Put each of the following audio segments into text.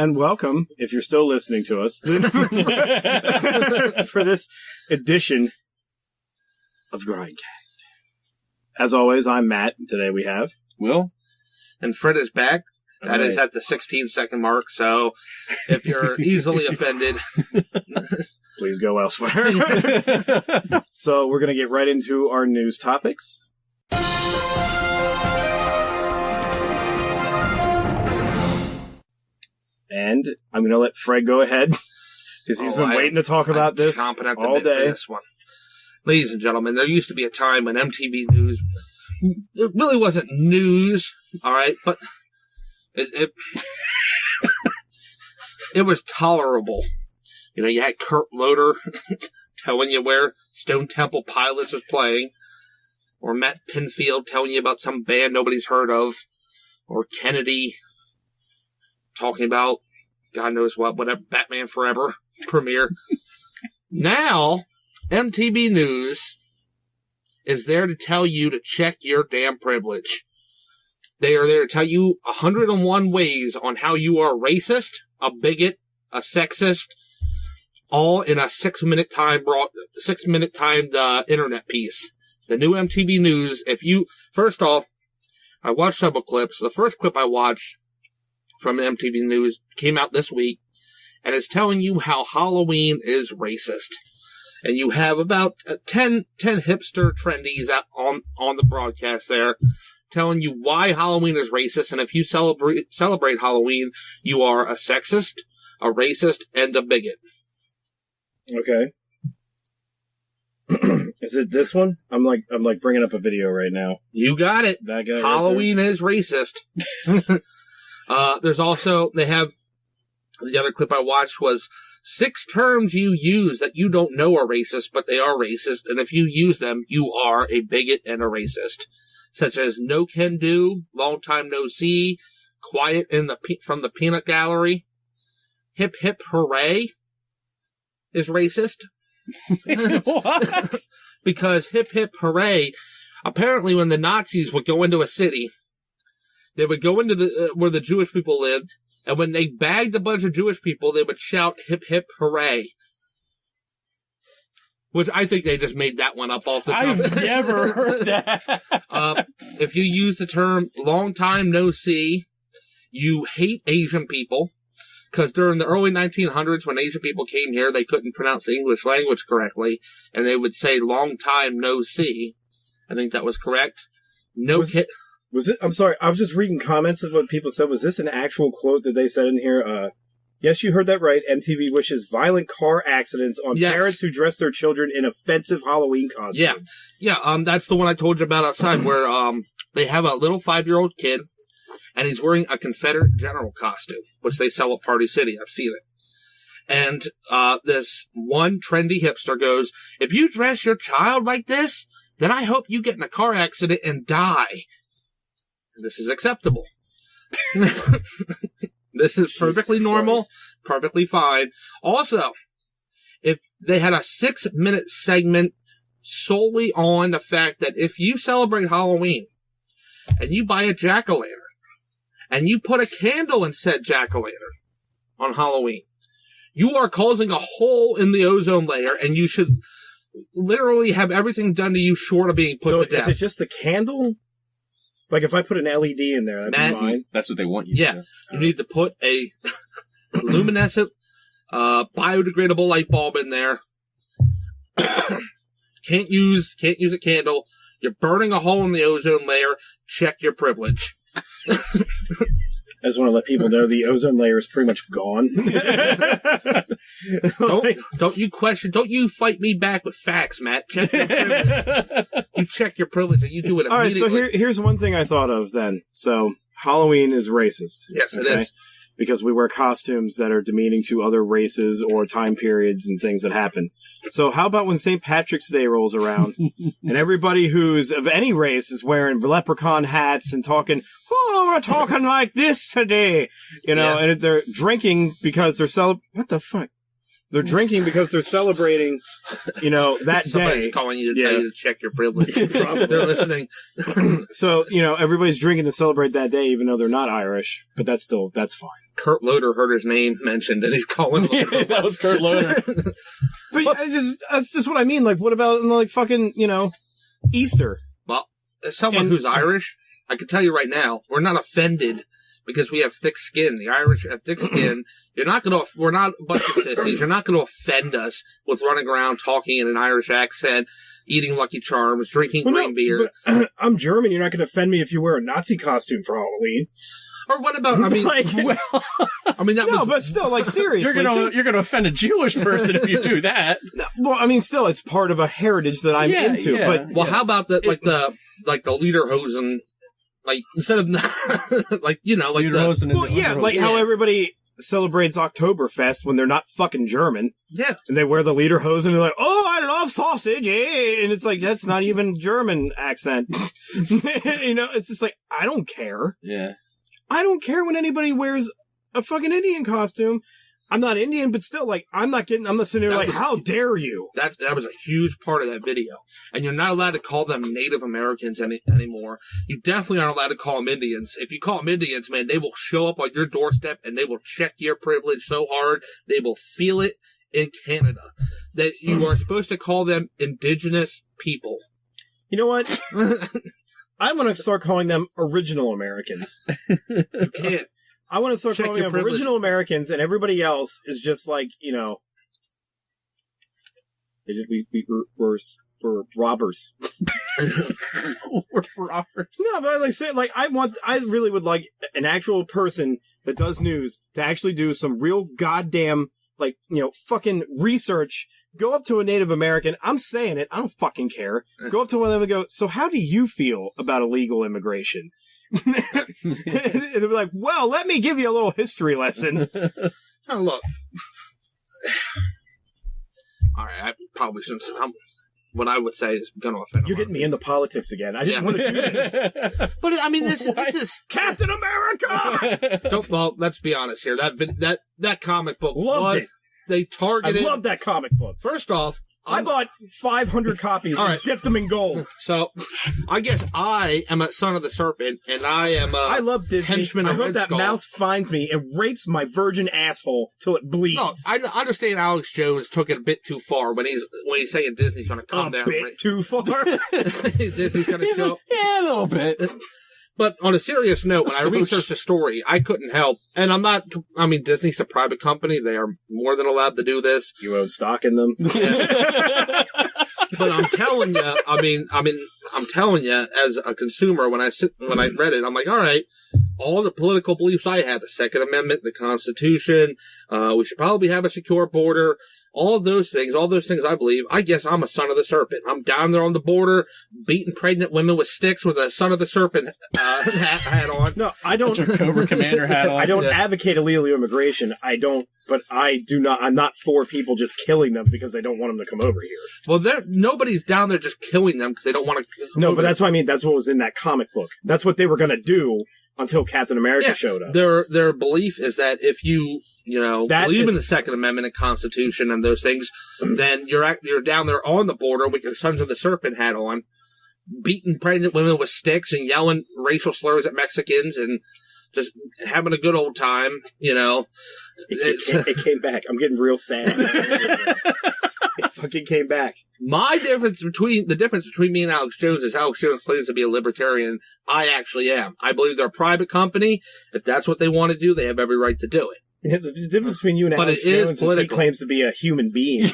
and welcome, if you're still listening to us, for this edition of Grindcast. As always, I'm Matt. Today we have Will. And Fred is back. That is at the 16-second mark, so if you're easily offended... Please go elsewhere. So we're going to get right into our news topics. And I'm going to let Fred go ahead, because he's been waiting to talk about this all day. This one. Ladies and gentlemen, there used to be a time when MTV News, it really wasn't news, all right, but it was tolerable. You know, you had Kurt Loder telling you where Stone Temple Pilots was playing, or Matt Pinfield telling you about some band nobody's heard of, or Kennedy talking about God knows what, whatever, Batman Forever premiere. Now, MTV News is there to tell you to check your damn privilege. They are there to tell you 101 ways on how you are racist, a bigot, a sexist, all in a 6-minute timed internet piece. The new MTV News. First off, I watched several clips. The first clip I watched from MTV News came out this week, and it's telling you how Halloween is racist. And you have about 10 hipster trendies out on the broadcast there, telling you why Halloween is racist, and if you celebrate Halloween, you are a sexist, a racist, and a bigot. Okay. Is it this one? I'm like bringing up a video right now. You got it. That guy Halloween is racist. There's also, they have, the other clip I watched was 6 terms you use that you don't know are racist, but they are racist, and if you use them, you are a bigot and a racist. Such as no can do, long time no see, quiet from the peanut gallery, hip hip hooray is racist. What? Because hip hip hooray, apparently when the Nazis would go into a city, they would go into where the Jewish people lived, and when they bagged a bunch of Jewish people, they would shout hip hip hooray. Which I think they just made that one up off the top. I've never heard that. If you use the term long time no see, you hate Asian people. Because during the early 1900s, when Asian people came here, they couldn't pronounce the English language correctly, and they would say long time no see. I think that was correct. Was it? I'm sorry. I was just reading comments of what people said. Was this an actual quote that they said in here? Yes, you heard that right. MTV wishes violent car accidents on parents who dress their children in offensive Halloween costumes. Yeah. That's the one I told you about outside, where they have a little 5-year-old kid, and he's wearing a Confederate general costume, which they sell at Party City. I've seen it. And this one trendy hipster goes, "If you dress your child like this, then I hope you get in a car accident and die." This is acceptable. This is perfectly normal, perfectly fine. Also, if they had a 6-minute segment solely on the fact that if you celebrate Halloween and you buy a jack-o'-lantern and you put a candle in said jack-o'-lantern on Halloween, you are causing a hole in the ozone layer, and you should literally have everything done to you short of being put to death. So is it just the candle? Like, if I put an LED in there, that'd be fine. That's what they want you to do. You need to put a luminescent, biodegradable light bulb in there. Can't use a candle. You're burning a hole in the ozone layer. Check your privilege. I just want to let people know the ozone layer is pretty much gone. Don't you fight me back with facts, Matt. Check your privilege. You check your privilege and you do it immediately. All right, so here's one thing I thought of then. So Halloween is racist. Yes, it is. Because we wear costumes that are demeaning to other races or time periods and things that happen. So how about when St. Patrick's Day rolls around and everybody who's of any race is wearing leprechaun hats and talking, "Oh, we're talking like this today," and they're drinking because they're what the fuck? They're drinking because they're celebrating, that Somebody's day. calling you to tell you to check your privilege. They're listening. So, everybody's drinking to celebrate that day, even though they're not Irish. But that's fine. Kurt Loder heard his name mentioned, and he's calling. That was Kurt Loder. But that's just what I mean. Like, what about fucking, Easter? Well, as someone who's Irish, I can tell you right now, we're not offended because we have thick skin. The Irish have thick skin. We're not a bunch of sissies. You're not going to offend us with running around talking in an Irish accent, eating Lucky Charms, drinking green beer. But, I'm German. You're not going to offend me if you wear a Nazi costume for Halloween. Or what about, I mean, but still, seriously. You're gonna offend a Jewish person if you do that. Well, I mean, still, it's part of a heritage that I'm into. Yeah. But how about the lederhosen, instead of lederhosen. How everybody celebrates Oktoberfest when they're not fucking German. Yeah. And they wear the lederhosen and they're like, oh, I love sausage, eh? And it's like, that's not even German accent. It's just like, I don't care. Yeah. I don't care when anybody wears a fucking Indian costume. I'm not Indian, but still, I'm not sitting there how dare you? That was a huge part of that video. And you're not allowed to call them Native Americans anymore. You definitely aren't allowed to call them Indians. If you call them Indians, man, they will show up on your doorstep and they will check your privilege so hard, they will feel it in Canada. That you are supposed to call them indigenous people. You know what? I'm going to start calling them original Americans. You can't. I want to start calling them original Americans, and everybody else is just we're robbers. We're robbers. No, but I really would like an actual person that does news to actually do some real goddamn, fucking research. Go up to a Native American. I'm saying it. I don't fucking care. Go up to one of them and go, so how do you feel about illegal immigration? They'll be like, well, let me give you a little history lesson. Oh, look. All right, I probably shouldn't. What I would say is going to offend. You're getting me into politics again. I didn't want to do this. But I mean, this is Captain America. Well, let's be honest here. That comic book loved it. They targeted. I love that comic book. First off, I bought 500 copies and dipped them in gold. So, I guess I am a son of the serpent, and I am a I love Disney. henchman I of hope Red that Skull. mouse finds me and rapes my virgin asshole till it bleeds. No, I understand Alex Jones took it a bit too far when he's saying Disney's going to come down. A bit too far? Disney's going to show. Yeah, a little bit. But on a serious note, when I researched the story, I couldn't help. And Disney's a private company. They are more than allowed to do this. You own stock in them? But I'm telling you, I'm telling you, as a consumer, when I read it, I'm like, all right, all the political beliefs I have, the Second Amendment, the Constitution, we should probably have a secure border, all those things I believe. I guess I'm a son of the serpent. I'm down there on the border, beating pregnant women with sticks with a son of the serpent hat on. No, I don't. Your Cobra Commander hat on. I don't advocate illegal immigration. But I do not. I'm not for people just killing them because they don't want them to come over here. Well, nobody's down there just killing them because they don't want to. No, but that's what I mean. That's what was in that comic book. That's what they were going to do until Captain America showed up. Their belief is that if you believe in the Second Amendment and Constitution and those things, then you're down there on the border with your Sons of the Serpent hat on, beating pregnant women with sticks and yelling racial slurs at Mexicans and just having a good old time, It came back. I'm getting real sad. It fucking came back. The difference between me and Alex Jones is Alex Jones claims to be a libertarian. I actually am. I believe they're a private company. If that's what they want to do, they have every right to do it. The difference between you and Alex Jones is he claims to be a human being.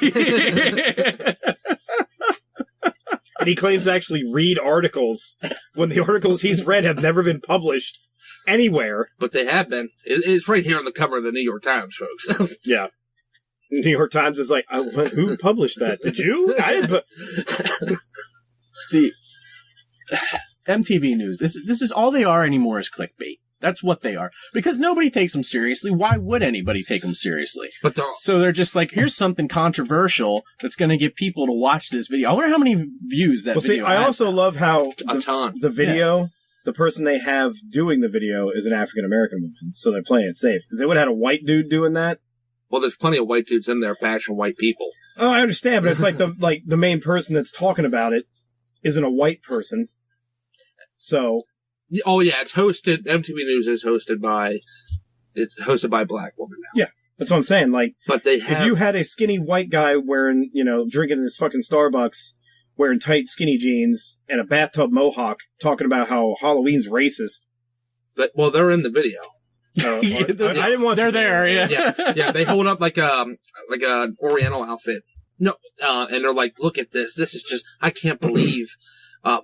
And he claims to actually read articles when the articles he's read have never been published anywhere. But they have been. It's right here on the cover of the New York Times, folks. Yeah. The New York Times is like, who published that? Did you? I didn't. See, MTV News. This is all they are anymore is clickbait. That's what they are. Because nobody takes them seriously. Why would anybody take them seriously? So they're just like, here's something controversial that's going to get people to watch this video. I wonder how many views that video I also love how the video, yeah. The person they have doing the video is an African-American woman, so they're playing it safe. If they would have had a white dude doing that, Well, there's plenty of white dudes in there bashing white people. Oh, I understand, but it's like the main person that's talking about it isn't a white person. So. Oh yeah, it's hosted. MTV News is hosted by a black woman now. Yeah, that's what I'm saying. Like, but if you had a skinny white guy wearing, drinking in his fucking Starbucks, wearing tight skinny jeans and a bathtub mohawk, talking about how Halloween's racist. They're in the video. I didn't want. They're there. Yeah. They hold up like an Oriental outfit. No, and they're like, "Look at this. This is just. I can't believe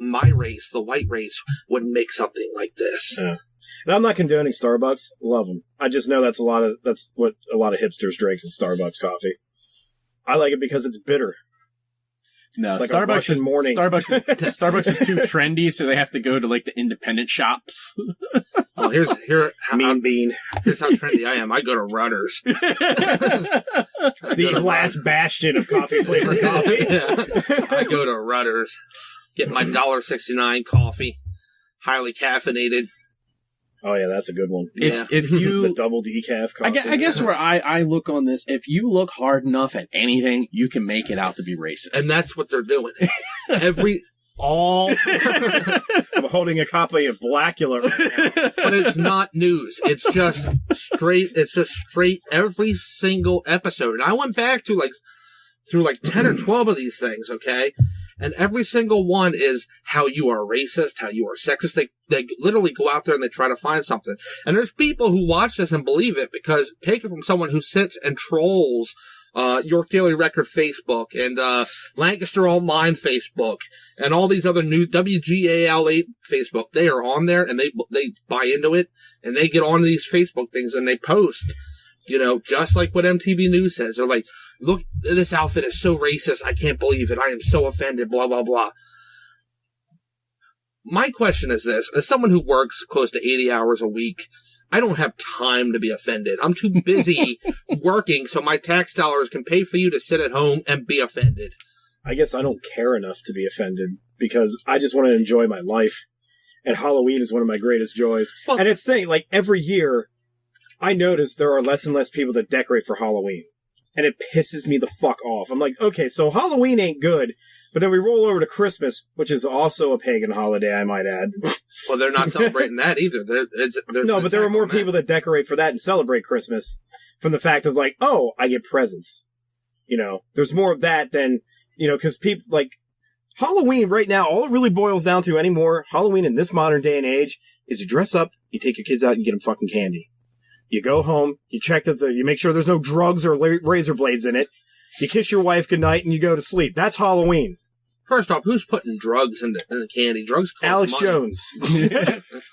my race, the white race, would make something like this." Yeah. And I'm not condoning Starbucks. Love them. I just know that's what a lot of hipsters drink is Starbucks coffee. I like it because it's bitter. No, like Starbucks is morning. Starbucks is too trendy, so they have to go to like the independent shops. Well, here's bean. Here's how trendy I am. I go to Rutter's. The last bastion of coffee flavored coffee. Yeah. I go to Rutter's, get my $1.69 coffee, highly caffeinated. Oh yeah, that's a good one. If you the double decaf coffee. I guess where I look on this, if you look hard enough at anything, you can make it out to be racist. And that's what they're doing. I'm holding a copy of Blackula right now. But it's not news. It's just straight every single episode. And I went back to through 10 or 12 of these things, okay? And every single one is how you are racist, how you are sexist. They literally go out there and they try to find something. And there's people who watch this and believe it because take it from someone who sits and trolls York Daily Record Facebook and Lancaster Online Facebook and all these other new WGAL8 Facebook. They are on there and they buy into it and they get on these Facebook things and they post, just like what MTV News says. They're like, look, this outfit is so racist. I can't believe it. I am so offended, blah, blah, blah. My question is this. As someone who works close to 80 hours a week, I don't have time to be offended. I'm too busy working so my tax dollars can pay for you to sit at home and be offended. I guess I don't care enough to be offended because I just want to enjoy my life. And Halloween is one of my greatest joys. Well, and it's every year, I notice there are less and less people that decorate for Halloween. And it pisses me the fuck off. I'm like, okay, so Halloween ain't good, but then we roll over to Christmas, which is also a pagan holiday, I might add. Well, they're not celebrating that either. No, but there are more people that decorate for that and celebrate Christmas from the fact of I get presents. There's more of that than, because people, Halloween right now, all it really boils down to anymore, Halloween in this modern day and age, is you dress up, you take your kids out, and you get them fucking candy. You go home, you check you make sure there's no drugs or razor blades in it. You kiss your wife goodnight and you go to sleep. That's Halloween. First off, who's putting drugs in the candy? Drugs cost Alex money. Jones.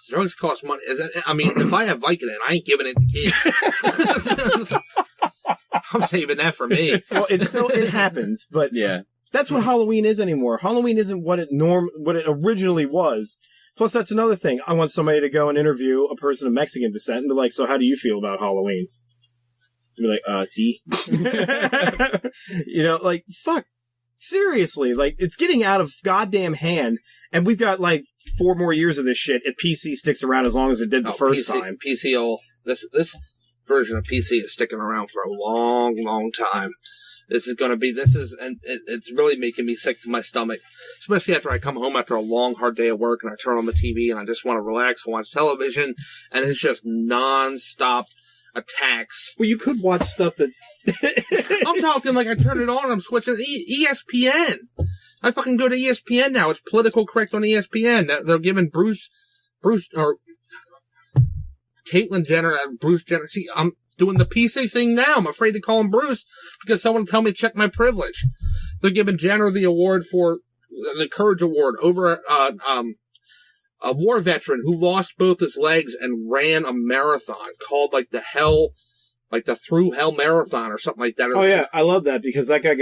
Drugs cost money. If I have Vicodin, I ain't giving it to kids. I'm saving that for me. Well, it happens, but yeah, that's what Halloween is anymore. Halloween isn't what it originally was. Plus, that's another thing. I want somebody to go and interview a person of Mexican descent and be like, so how do you feel about Halloween? And be like, see? Fuck. Seriously, it's getting out of goddamn hand. And we've got 4 more years of this shit if PC sticks around as long as it did the first time. This version of PC is sticking around for a long, long time. And it's really making me sick to my stomach, especially after I come home after a long, hard day of work and I turn on the TV and I just want to relax and watch television and it's just non-stop attacks. Well, you could watch stuff that... I'm talking I turn it on and I'm switching ESPN. I fucking go to ESPN now. It's political correct on ESPN. They're giving Bruce or Caitlyn Jenner and Bruce Jenner. See, I'm doing the PC thing now. I'm afraid to call him Bruce because someone will tell me to check my privilege. They're giving Jenner the award for the Courage Award over a war veteran who lost both his legs and ran a marathon called the Through Hell Marathon or something like that. Oh yeah, I love that because that guy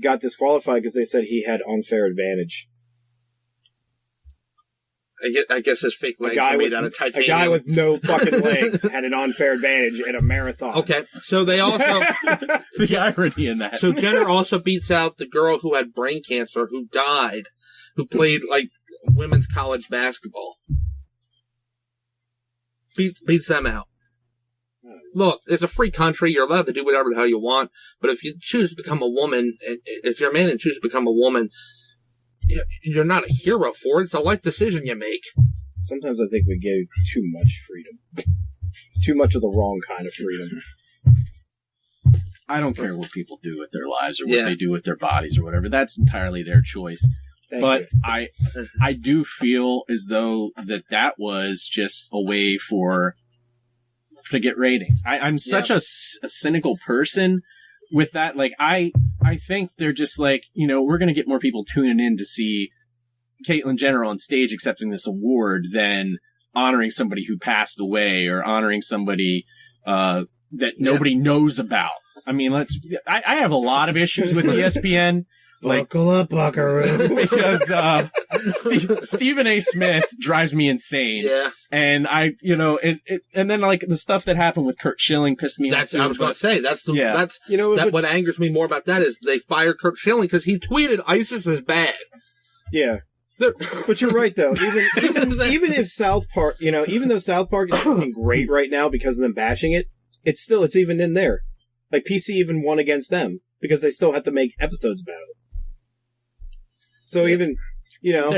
got disqualified because they said he had unfair advantage. I guess his fake legs are made out of titanium. A guy with no fucking legs had an unfair advantage in a marathon. Okay, so they also... the irony in that. So Jenner also beats out the girl who had brain cancer, who died, who played, women's college basketball. Beats them out. Oh, look, it's a free country. You're allowed to do whatever the hell you want. But if you choose to become a woman, if you're a man and choose to become a woman, you're not a hero for it. It's a life decision you make. Sometimes I think we give too much freedom. Too much of the wrong kind of freedom. I don't care what people do with their lives or what they do with their bodies or whatever. That's entirely their choice. But I do feel as though that was just a way to get ratings. I'm such a cynical person with that. Like, I think they're just like, we're going to get more people tuning in to see Caitlyn Jenner on stage accepting this award than honoring somebody who passed away or honoring somebody that nobody knows about. I mean, I have a lot of issues with ESPN. Buckle up, buckaroo. Because Stephen A. Smith drives me insane. Yeah. And and then like the stuff that happened with Curt Schilling pissed me off. I was going to say, what angers me more about that is they fired Curt Schilling because he tweeted ISIS is bad. Yeah. But you're right, though. Even if South Park, even though South Park is looking great right now because of them bashing it, it's even in there. Like, PC even won against them because they still have to make episodes about it. So even though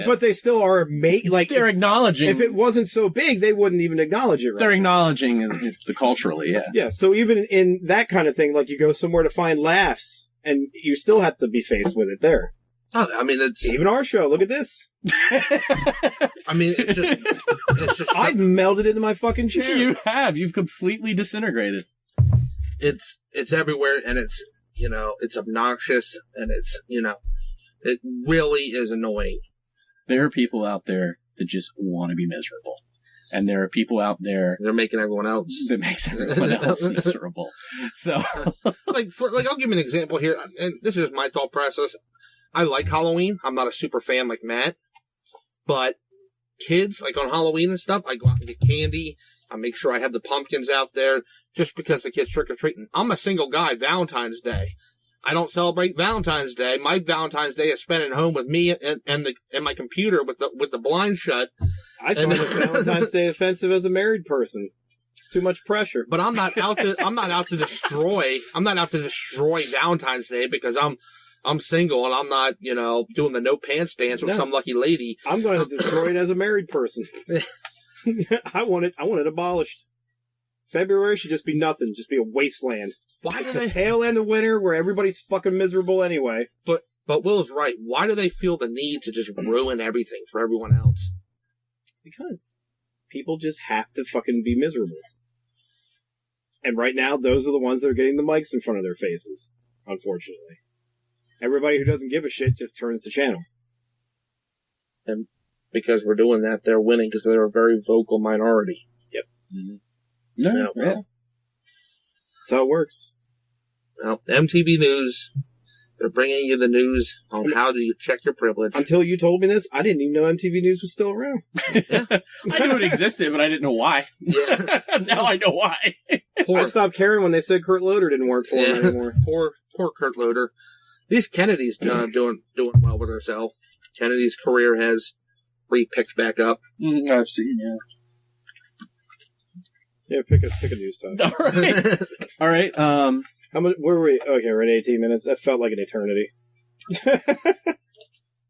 but they still are they're acknowledging. If it wasn't so big, they wouldn't even acknowledge it. Right? They're acknowledging the culturally, yeah. Yeah. So even in that kind of thing, like you go somewhere to find laughs, and you still have to be faced with it there. Oh, I mean, it's even our show. Look at this. I mean, it's just. I've melted into my fucking chair. You have. You've completely disintegrated. It's everywhere, and it's obnoxious, and it's it really is annoying. There are people out there that just want to be miserable, and there are people out there they're making everyone else that makes everyone else miserable. So, I'll give you an example here, and this is my thought process. I like Halloween. I'm not a super fan like Matt, but kids, like on Halloween and stuff, I go out and get candy. I make sure I have the pumpkins out there just because the kids trick-or-treating. I'm a single guy, Valentine's Day. I don't celebrate Valentine's Day. My Valentine's Day is spent at home with me and my computer with the blinds shut. I find Valentine's Day offensive as a married person. It's too much pressure. But I'm not out to destroy Valentine's Day because I'm single and I'm not, doing the no pants dance with some lucky lady. I'm going to destroy it as a married person. I want it abolished. February should just be nothing, just be a wasteland. It's the tail end of winter where everybody's fucking miserable anyway. But Will's right. Why do they feel the need to just ruin everything for everyone else? Because people just have to fucking be miserable. And right now, those are the ones that are getting the mics in front of their faces, unfortunately. Everybody who doesn't give a shit just turns the channel. And because we're doing that, they're winning because they're a very vocal minority. Yep. Mm-hmm. Yeah. That's how it works. Well, MTV News, they're bringing you the news on how do you check your privilege. Until you told me this, I didn't even know MTV News was still around. Yeah. I knew it existed, but I didn't know why. Yeah. Now I know why. I stopped caring when they said Kurt Loder didn't work for him anymore. Poor Kurt Loder. At least Kennedy's doing well with herself. Kennedy's career has re-picked back up. I've seen, yeah. Yeah, pick a news topic. All right. How much? Where were we? Okay, we're at 18 minutes. That felt like an eternity.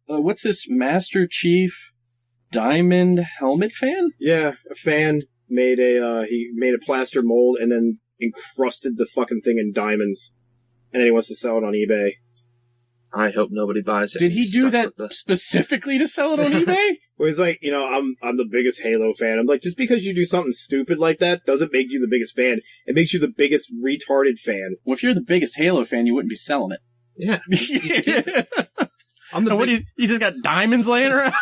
What's this Master Chief Diamond helmet fan? Yeah, a fan made he made a plaster mold and then encrusted the fucking thing in diamonds, and then he wants to sell it on eBay. I hope nobody buys it. Did he do that specifically to sell it on eBay? Well, he's like, I'm the biggest Halo fan. I'm like, just because you do something stupid like that doesn't make you the biggest fan. It makes you the biggest retarded fan. Well, if you're the biggest Halo fan, you wouldn't be selling it. Yeah. You just got diamonds laying around?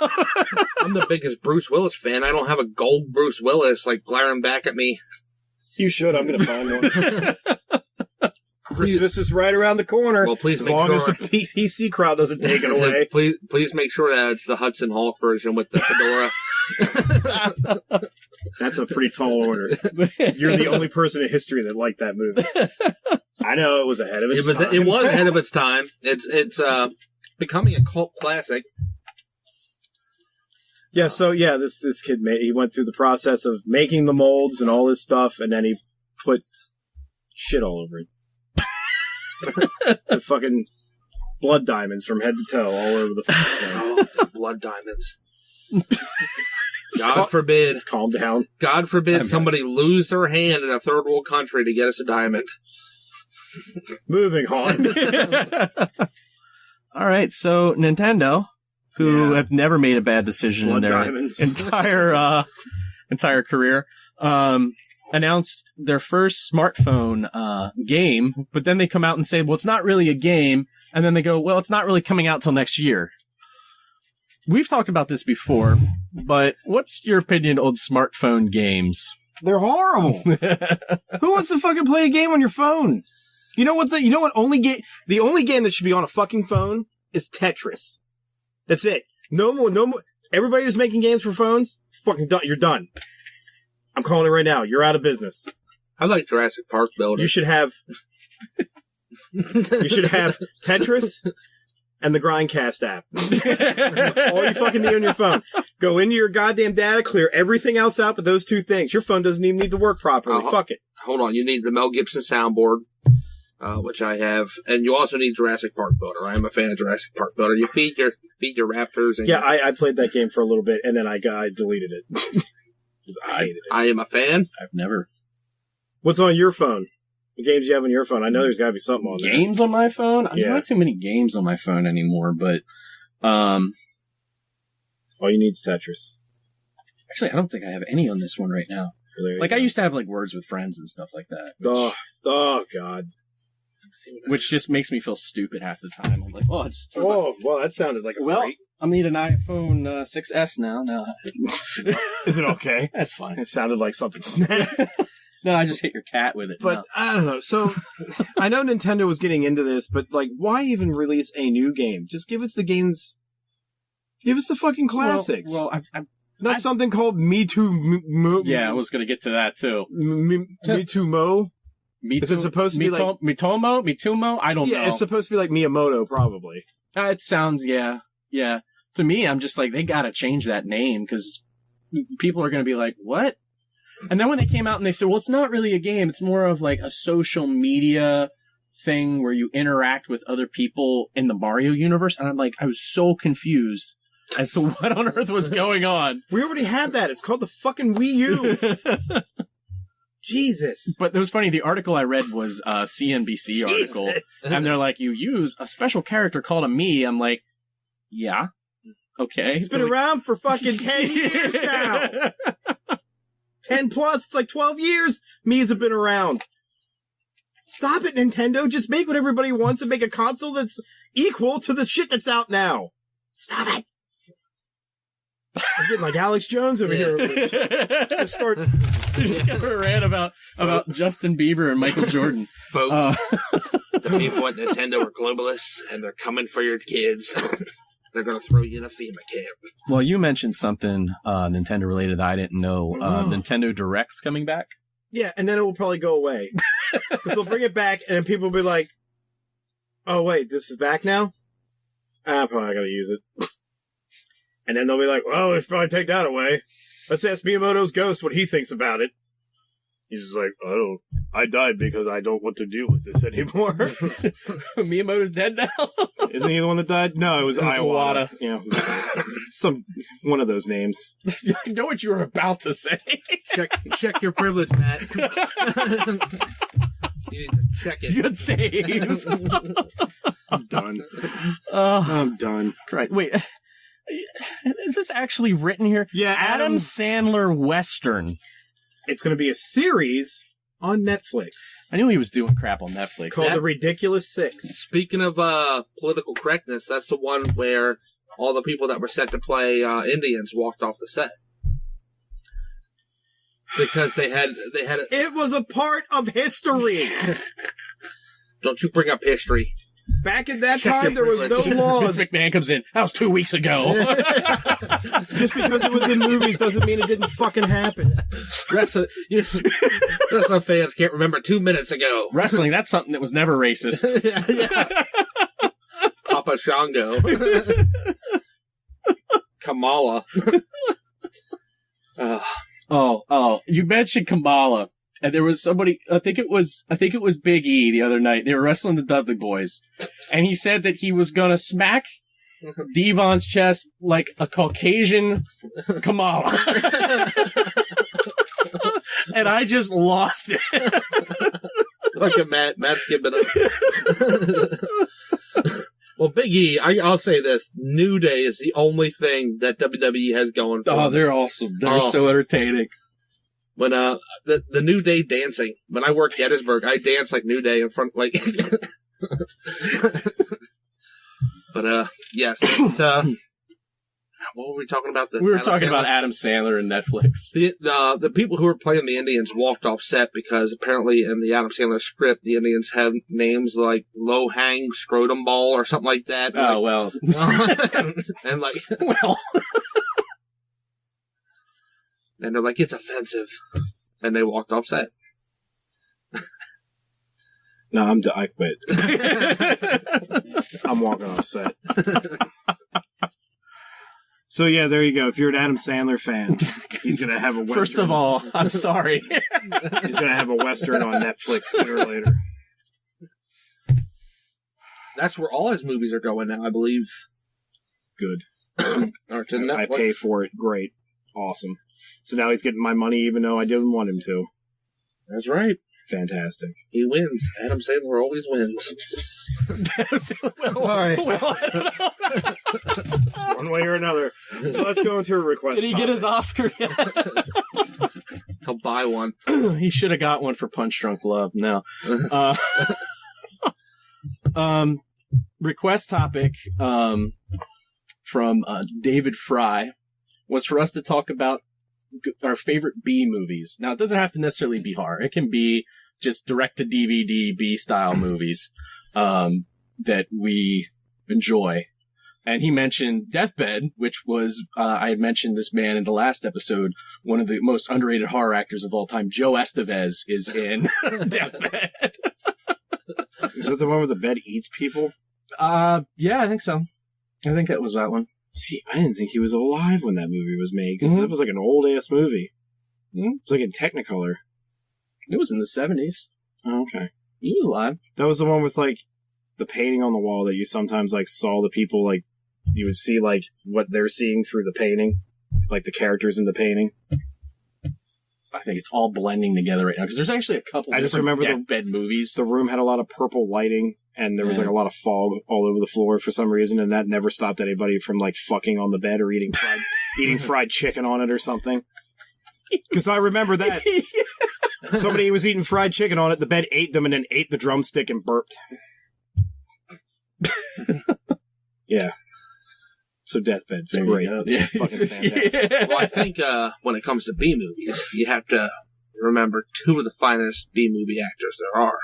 I'm the biggest Bruce Willis fan. I don't have a gold Bruce Willis glaring back at me. You should. I'm going to find one. Christmas is right around the corner. Well, please, as long as the PC crowd doesn't take it away. Please make sure that it's the Hudson Hawk version with the fedora. That's a pretty tall order. You're the only person in history that liked that movie. I know it was ahead of its time. It was ahead of its time. It's becoming a cult classic. Yeah, so this kid he went through the process of making the molds and all this stuff, and then he put shit all over it. The fucking blood diamonds from head to toe all over the fucking place. Blood diamonds. God forbid. Just calm down. God forbid somebody lose their hand in a third world country to get us a diamond. Moving on. All right, so Nintendo, who have never made a bad decision in their entire career, announced their first smartphone game, but then they come out and say, well, it's not really a game, and then they go, well, it's not really coming out till next year. We've talked about this before, but what's your opinion on smartphone games? They're horrible. Who wants to fucking play a game on your phone? The only game that should be on a fucking phone is Tetris. That's it. No more. Everybody who's making games for phones, fucking done. You're done. I'm calling it right now. You're out of business. I like Jurassic Park building. You should have Tetris and the Grindcast app. That's all you fucking need on your phone. Go into your goddamn data, clear everything else out but those two things. Your phone doesn't even need to work properly. Fuck it. Hold on. You need the Mel Gibson soundboard, which I have, and you also need Jurassic Park Builder. I am a fan of Jurassic Park Builder. You feed your raptors. And I played that game for a little bit, and then I deleted it. I hated it. I am a fan. I've never. What's on your phone? What games do you have on your phone? I know there's got to be something on there. Games on my phone? I don't have too many games on my phone anymore, but all you need is Tetris. Actually, I don't think I have any on this one right now. Really? Like, I used to have, like, Words with Friends and stuff like that. Oh, God. Which just makes me feel stupid half the time. I'm like, well, that sounded like a great... I need an iPhone 6S now. No. Is it okay? That's fine. It sounded like something snapped. No, I just hit your cat with it. But, no. I don't know. So, I know Nintendo was getting into this, but, like, why even release a new game? Just give us the games... Give us the fucking classics. Well, Not something called Me Too Mo... Yeah, I was going to get to that, too. Me Too Mo? Is it supposed to be like... Mitumo? I don't know. Yeah, it's supposed to be like Miyamoto, probably. It sounds, yeah. To me, I'm just like, they gotta change that name, because people are gonna be like, what? And then when they came out and they said, well, it's not really a game, it's more of like a social media thing where you interact with other people in the Mario universe, and I'm like, I was so confused as to what on earth was going on. We already had that. It's called the fucking Wii U. Jesus. But it was funny, the article I read was a CNBC article, and they're like, you use a special character called a Mii. I'm like, yeah. Okay. It's been around for fucking 10 years now. 10 plus. It's like 12 years. Mii's have been around. Stop it, Nintendo. Just make what everybody wants and make a console that's equal to the shit that's out now. Stop it. I'm getting like Alex Jones over here. Just start. You just got a rant about Justin Bieber and Michael Jordan. Folks, the people at Nintendo are globalists, and they're coming for your kids. They're going to throw you in a FEMA camp. Well, you mentioned something Nintendo related that I didn't know. Nintendo Direct's coming back? Yeah, and then it will probably go away. Because they'll bring it back, and then people will be like, oh, wait, this is back now? I'm probably not going to use it. And then they'll be like, well, we should probably take that away. Let's ask Miyamoto's ghost what he thinks about it. He's just like, I died because I don't want to deal with this anymore. Miyamoto's dead now? Isn't he the one that died? No, it was Iwata. Yeah. One of those names. I know what you were about to say. Check your privilege, Matt. You need to check it. Good save. I'm done. I'm done. Right. Wait. Is this actually written here? Yeah. Adam Sandler Western. It's going to be a series on Netflix. I knew he was doing crap on Netflix. Called The Ridiculous Six. Speaking of political correctness, that's the one where all the people that were set to play Indians walked off the set. Because they had It was a part of history. Don't you bring up history. Back at that time, there was no laws. Vince McMahon comes in. That was 2 weeks ago. Just because it was in movies doesn't mean it didn't fucking happen. Wrestling fans can't remember 2 minutes ago. Wrestling, that's something that was never racist. Yeah. Papa Shango. Come Kamala. You mentioned Kamala, and there was somebody. I think it was Big E the other night. They were wrestling the Dudley Boys, and he said that he was gonna smack Devon's chest like a Caucasian Kamala, and I just lost it. Look at Matt's giving up. Well, Big E, I'll say this. New Day is the only thing that WWE has going for them. Oh, they're awesome. They're so entertaining. When, the New Day dancing. When I worked Gettysburg, I danced like New Day in front, like... But, yes. It's, what were we talking about? We were talking about Adam Sandler and Netflix. The people who were playing the Indians walked off set because apparently in the Adam Sandler script, the Indians have names like Low Hang Scrotum Ball or something like that. Oh, well. And like... Well... And they're like, it's offensive. And they walked off set. No, I quit. I'm walking off set. So yeah, there you go. If you're an Adam Sandler fan, he's going to have a Western. First of all, I'm sorry. He's going to have a Western on Netflix sooner or later. That's where all his movies are going now, I believe. Good. Or to Netflix. I pay for it. Great. Awesome. So now he's getting my money even though I didn't want him to. That's right. Fantastic. He wins. Adam Sandler always wins. All right. One way or another. So let's go into a request. Did he get his Oscar yet? He'll buy one. He should have got one for Punch Drunk Love. No. Request topic from David Fry was for us to talk about our favorite B movies. Now, it doesn't have to necessarily be horror. It can be just direct-to-DVD B-style movies that we enjoy. And he mentioned Deathbed, which was, I had mentioned this man in the last episode, one of the most underrated horror actors of all time, Joe Estevez, is in Deathbed. Is that the one where the bed eats people? Yeah, I think so. I think that was that one. See, I didn't think he was alive when that movie was made, because that was like an old-ass movie. Mm-hmm. It was like in Technicolor. It was in the 70s. Oh, okay. He was alive. That was the one with, like, the painting on the wall that you sometimes, like, saw the people, like, you would see, like, what they're seeing through the painting. Like, the characters in the painting. I think it's all blending together right now, because there's actually a couple different Deathbed movies. The room had a lot of purple lighting, and there was, like, a lot of fog all over the floor for some reason, and that never stopped anybody from, like, fucking on the bed or eating fried chicken on it or something. Because I remember that. Somebody was eating fried chicken on it, the bed ate them, and then ate the drumstick and burped. Yeah. So Deathbed's great. It's fucking fantastic. Yeah. Well, I think when it comes to B movies, you have to remember two of the finest B movie actors there are.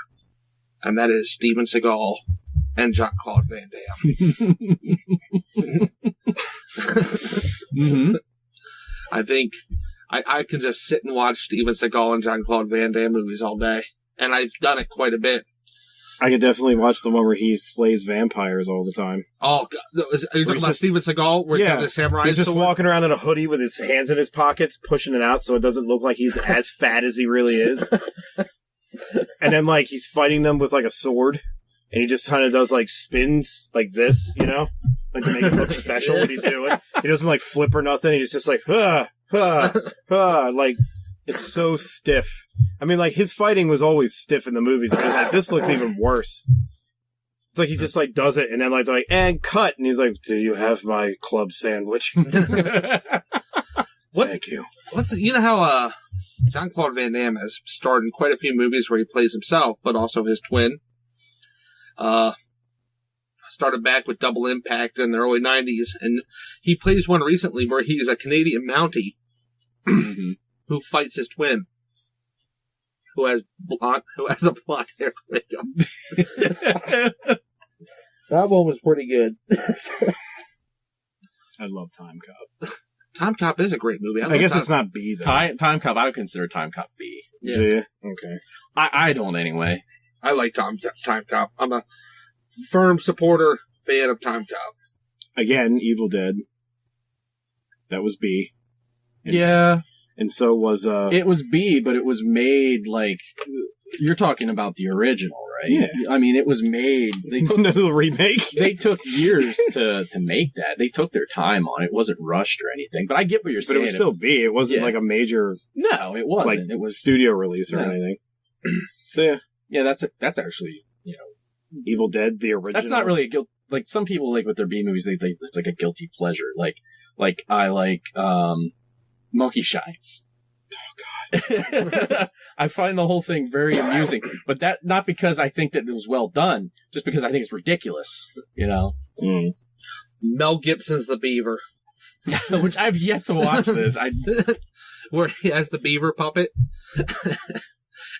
And that is Steven Seagal and Jean-Claude Van Damme. Mm-hmm. I think I can just sit and watch Steven Seagal and Jean-Claude Van Damme movies all day. And I've done it quite a bit. I could definitely watch the one where he slays vampires all the time. Oh, God. Are you talking about Steven Seagal? Where he's got the samurai He's just sword? walking around in a hoodie with his hands in his pockets, pushing it out so it doesn't look like he's as fat as he really is. And then, like, he's fighting them with, like, a sword. And he just kind of does, like, spins like this, you know? Like, to make it look special what he's doing. He doesn't, like, flip or nothing. He's just like, like, it's so stiff. I mean, like, his fighting was always stiff in the movies, but it's like, this looks even worse. It's like he just, like, does it, and then, like, they're like, and cut! And he's like, do you have my club sandwich? Thank you. You know how, Jean-Claude Van Damme has starred in quite a few movies where he plays himself, but also his twin. Started back with Double Impact in the early 90s, and he plays one recently where he's a Canadian Mountie who fights his twin, who has a blonde hair makeup. That one was pretty good. I love Time Cop. Time Cop is a great movie. I guess it's not B, though. Time Cop, I would consider Time Cop B. Yeah. Do you? Okay. I don't, anyway. I like Time Cop. I'm a firm fan of Time Cop. Again, Evil Dead. That was B. And so was... It was B, but it was made like... You're talking about the original, right? Yeah. I mean, it was made... They took the remake. They took years to make that. They took their time on it. It wasn't rushed or anything. But I get what you're saying. But it was still B. It wasn't like a major... No, it wasn't. Like, it was studio release or anything. So, yeah. Yeah, that's actually, Evil Dead, the original. That's not really a guilt. Like, some people, like, with their B movies, they it's like a guilty pleasure. Like I like, Monkey Shines. Oh, God. I find the whole thing very amusing. But that, not because I think that it was well done, just because I think it's ridiculous, Mm. Mel Gibson's The Beaver. Which I've yet to watch this. Where he has the beaver puppet.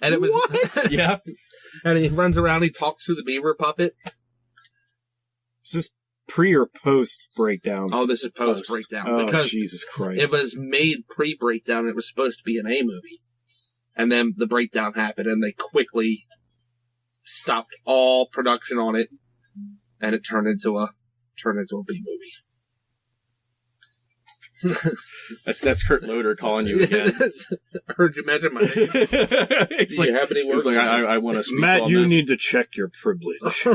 And it was... What? Yeah. And he runs around, he talks through the beaver puppet. Is this pre or post breakdown? Oh, this is post breakdown. Oh, because Jesus Christ. it was made pre-breakdown, and it was supposed to be an A movie. And then the breakdown happened, and they quickly stopped all production on it, and it turned into a B movie. That's Kurt Loder calling you again. I heard you mention my name. Do you have any work? He's like, I want to speak Matt, on you this. need to check your privilege.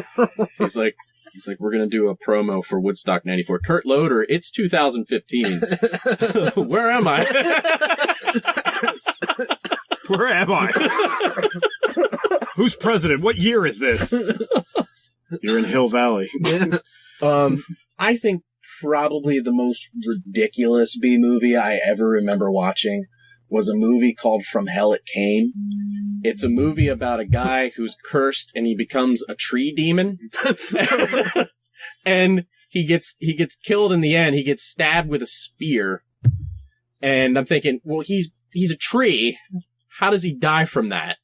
He's like, we're going to do a promo for Woodstock 94. Kurt Loder, it's 2015. Where am I? Where am I? Who's president? What year is this? You're in Hill Valley. I think probably the most ridiculous B movie I ever remember watching was a movie called From Hell It Came. It's a movie about a guy who's cursed and he becomes a tree demon. And he gets killed in the end. He gets stabbed with a spear. And I'm thinking, well, he's a tree. How does he die from that?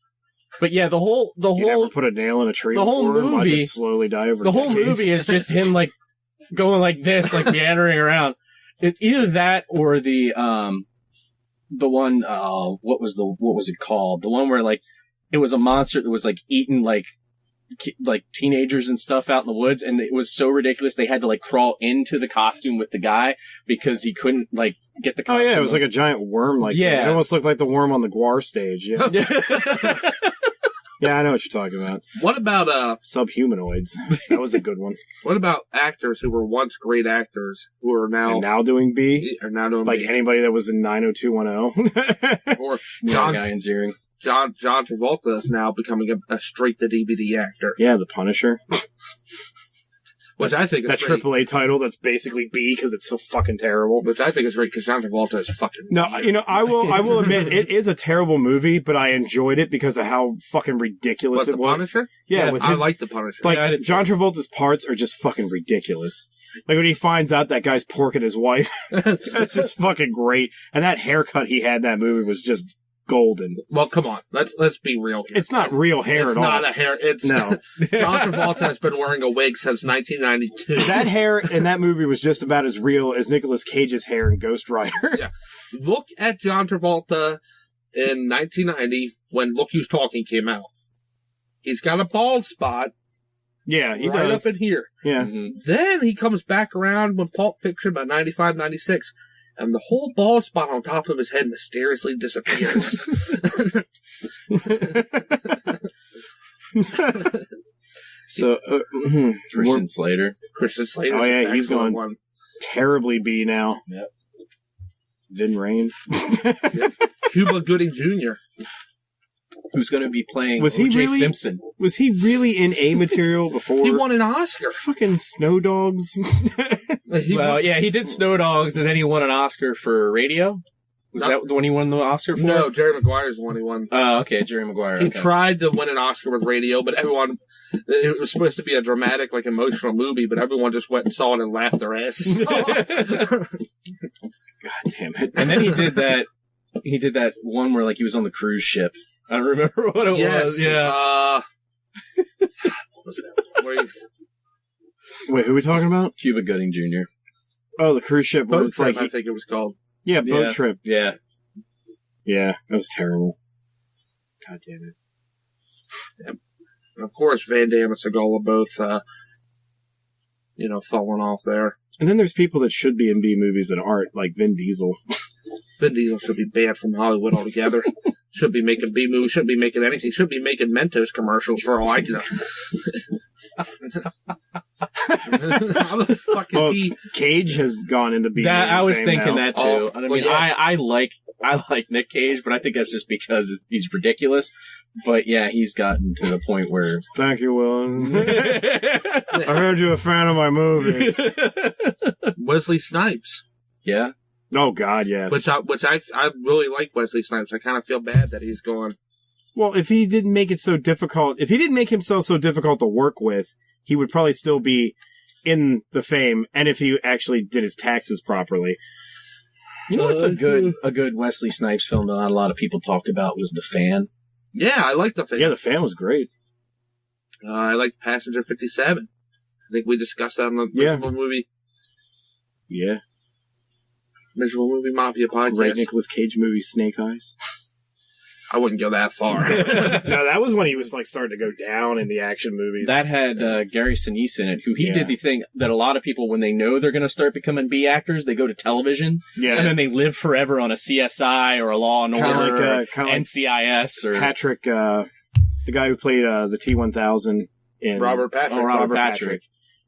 But yeah, the whole never put a nail in a tree. The whole movie slowly die over. The whole movie is just him like going like this, like meandering around. It's either that or the one, what was it called? The one where like it was a monster that was like eating like teenagers and stuff out in the woods, and it was so ridiculous they had to like crawl into the costume with the guy because he couldn't like get the costume. Oh yeah, it was like a giant worm. Like that. It almost looked like the worm on the Gwar stage. Yeah. Yeah, I know what you're talking about. What about Subhumanoids? That was a good one. What about actors who were once great actors who are now doing B? Are now doing like B. Anybody that was in 90210. Or Guy in Ziering. John Travolta is now becoming a straight-to-DVD actor. Yeah, The Punisher. Which I think is that great. AAA title that's basically B because it's so fucking terrible. Which I think is great because John Travolta is fucking... No, I will admit, it is a terrible movie, but I enjoyed it because of how fucking ridiculous it was. The Punisher? Yeah, I like The Punisher. Like, John Travolta's parts are just fucking ridiculous. Like when he finds out that guy's porking his wife. That's just fucking great. And that haircut he had in that movie was just golden. Well, come on. Let's be real here. It's not real hair at all. It's not a hair. It's no. John Travolta has been wearing a wig since 1992. That hair in that movie was just about as real as Nicolas Cage's hair in Ghost Rider. Yeah. Look at John Travolta in 1990 when Look Who's Talking came out. He's got a bald spot. Yeah, he right does. up in here. Yeah. Mm-hmm. Then he comes back around with Pulp Fiction about 95, 96. And the whole bald spot on top of his head mysteriously disappears. So, Christian Slater. Oh yeah, he's going one. Terribly B now. Yep. Vin Rain. Yep. Cuba Gooding Jr. Who's going to be playing was O.J. he really, Simpson. Was he really in A material before? He won an Oscar. Fucking Snow Dogs. He did Snow Dogs, and then he won an Oscar for radio. Was that the one he won the Oscar for? No, Jerry Maguire's the one he won. Oh, okay, Jerry Maguire. He tried to win an Oscar with radio, but everyone, it was supposed to be a dramatic, like, emotional movie, but everyone just went and saw it and laughed their asses off. God damn it. And then he did that one where, like, he was on the cruise ship. I don't remember what it was. Yeah. What was that? Wait, who are we talking about? Cuba Gooding Jr. Oh, the cruise ship. Boat Trip, I think it was called. Yeah, Boat Trip. Yeah. Yeah, that was terrible. God damn it. Yeah. And of course, Van Damme and Seagal are both, falling off there. And then there's people that should be in B movies that aren't, like Vin Diesel. Vin Diesel should be banned from Hollywood altogether. Should be making B movies. Should be making anything. Should be making Mentos commercials for all I know. How the fuck is he? Cage has gone into B. I was thinking now. that too. I mean, I like Nick Cage, but I think that's just because he's ridiculous. But yeah, he's gotten to the point where. Thank you, Will. I heard you're a fan of my movies. Wesley Snipes. Yeah. Oh God, yes. Which I really like Wesley Snipes. I kind of feel bad that he's gone. Well, if he didn't make it so difficult, if he didn't make himself so difficult to work with, he would probably still be in the fame. And if he actually did his taxes properly. You know what's a good Wesley Snipes film that not a lot of people talked about was The Fan. Yeah, I like The Fan. Yeah, The Fan was great. I like Passenger 57. I think we discussed that on the Miserable Movie. Yeah. Miserable Movie Mafia podcast. Great Nicolas Cage movie, Snake Eyes. I wouldn't go that far. No, that was when he was like starting to go down in the action movies. That had Gary Sinise in it, who did the thing that a lot of people, when they know they're going to start becoming B actors, they go to television, and then they live forever on a CSI or a Law and Order, or NCIS, or Patrick, the guy who played the T-1000 in Robert Patrick. Oh, Robert Patrick.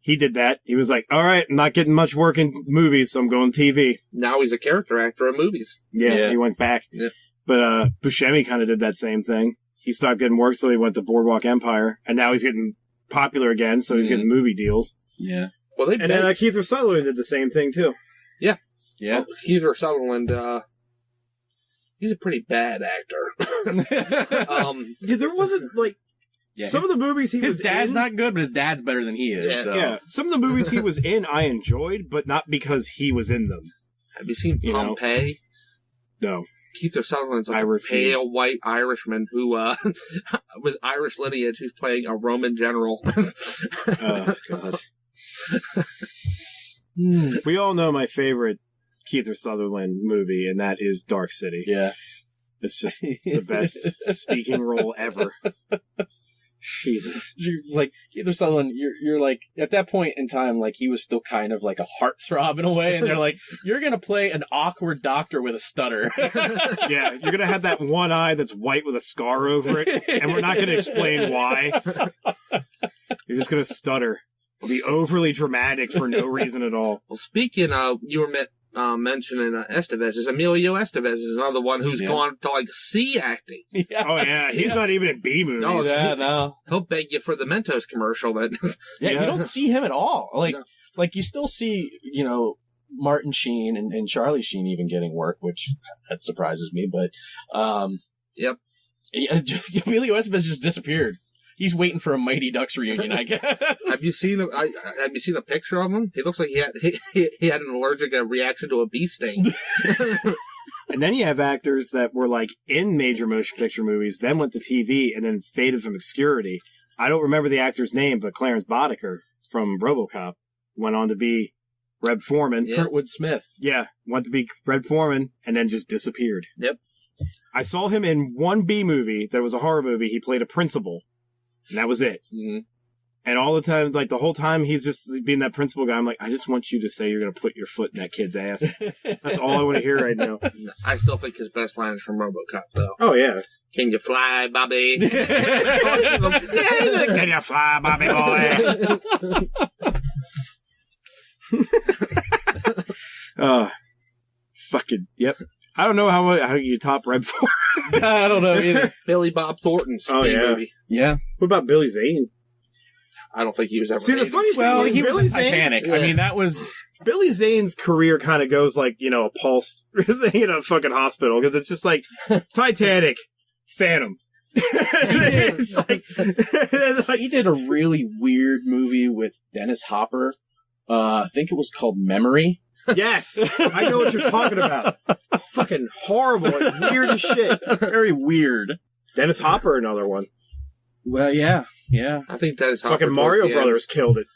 He did that. He was like, all right, I'm not getting much work in movies, so I'm going TV. Now he's a character actor in movies. Yeah. He went back. Yeah. But Buscemi kind of did that same thing. He stopped getting work, so he went to Boardwalk Empire, and now he's getting popular again, so he's getting movie deals. Yeah. Well, then Kiefer Sutherland did the same thing, too. Yeah. Yeah. Well, Kiefer Sutherland, he's a pretty bad actor. There wasn't, like, some of the movies his dad's not good, but his dad's better than he is. Yeah. Some of the movies he was in, I enjoyed, but not because he was in them. Have you seen Pompeii? No. Kiefer Sutherland's like a pale white Irishman who, with Irish lineage, who's playing a Roman general. Oh, God. We all know my favorite Kiefer Sutherland movie, and that is Dark City. Yeah. It's just the best speaking role ever. Jesus. Like, Kiefer Sutherland, you're like, at that point in time, like, he was still kind of like a heartthrob in a way, and they're like, you're gonna play an awkward doctor with a stutter. Yeah, you're gonna have that one eye that's white with a scar over it, and we're not gonna explain why. You're just gonna stutter. It'll be overly dramatic for no reason at all. Well, speaking of, you were mentioning Estevez. Emilio Estevez is another one who's gone to like C acting. Yeah, oh yeah, he's not even in B movies. No, he'll beg you for the Mentos commercial. That you don't see him at all. Like you still see, Martin Sheen and Charlie Sheen even getting work, which that surprises me. But yep, Emilio Estevez just disappeared. He's waiting for a Mighty Ducks reunion, I guess. Have you seen a picture of him? He looks like he had an allergic reaction to a bee sting. And then you have actors that were like in major motion picture movies, then went to TV, and then faded from obscurity. I don't remember the actor's name, but Clarence Boddicker from RoboCop went on to be Red Foreman. Yeah. Kurtwood Smith. Yeah, went to be Red Foreman, and then just disappeared. Yep. I saw him in one B movie that was a horror movie. He played a principal. And that was it. Mm-hmm. And all the time, like the whole time, he's just being that principal guy. I'm like, I just want you to say you're going to put your foot in that kid's ass. That's all I want to hear right now. I still think his best line is from RoboCop, though. Oh, yeah. Can you fly, Bobby? Can you fly, Bobby boy? Fucking, yep. I don't know how you top Red Foreman. I don't know either. Billy Bob Thornton's movie. Yeah. What about Billy Zane? I don't think he was ever. See, the funny thing is, he Billy was Zane, Titanic. Yeah. I mean, that was Billy Zane's career. Kind of goes like a pulse thing in a fucking hospital because it's just like Titanic, Phantom. He did a really weird movie with Dennis Hopper. I think it was called Memory. Yes, I know what you're talking about. Fucking horrible and weird as shit. Very weird. Dennis Hopper, another one. Well, yeah. I think Dennis Hopper. Fucking Mario Brothers killed it.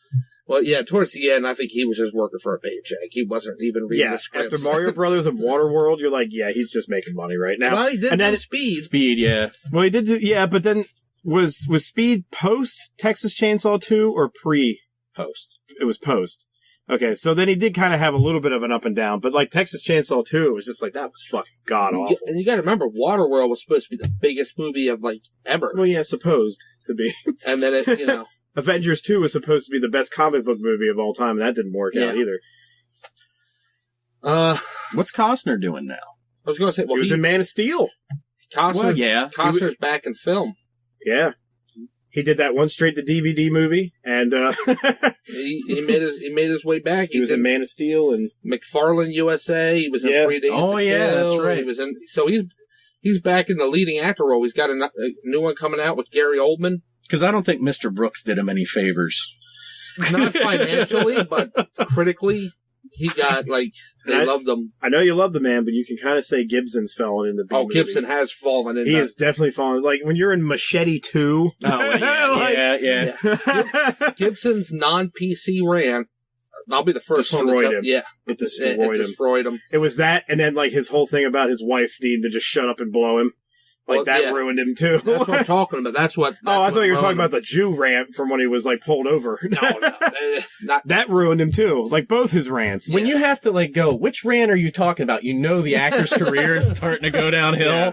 Well, yeah, towards the end, I think he was just working for a paycheck. He wasn't even reading the scripts. After Mario Brothers and Waterworld, you're like, yeah, he's just making money right now. Well, he did do Speed. Speed, yeah. Well, he did do, but then was Speed post Texas Chainsaw 2 or pre-post? It was post. Okay, so then he did kind of have a little bit of an up and down, but like Texas Chainsaw 2, it was just like, that was fucking god-awful. And you gotta remember, Waterworld was supposed to be the biggest movie of, like, ever. Well, yeah, supposed to be. And then it, you know... Avengers 2 was supposed to be the best comic book movie of all time, and that didn't work out either. What's Costner doing now? I was gonna say, he was in Man of Steel. Costner's back in film. Yeah. He did that one straight to DVD movie, and he made his way back. He was in Man of Steel and McFarlane USA. He was in 3 Days to Kill. That's right. He was in. So he's back in the leading actor role. He's got a new one coming out with Gary Oldman. Because I don't think Mr. Brooks did him any favors. Not financially, but critically. He got, like, they loved him. I know you love the man, but you can kind of say Gibson's fallen in the B-Movie. Gibson has fallen in He has definitely fallen. Like, when you're in Machete 2. Yeah. Gibson's non-PC rant, I'll be the first one to destroyed him. Yeah. It destroyed him. It was that, and then, like, his whole thing about his wife needing to just shut up and blow him. Like, that ruined him, too. That's what I'm talking about. That's what... I thought you were talking about the Jew rant from when he was, like, pulled over. No. That ruined him, too. Like, both his rants. When you have to, like, go, which rant are you talking about? You know the actor's career is starting to go downhill. Yeah.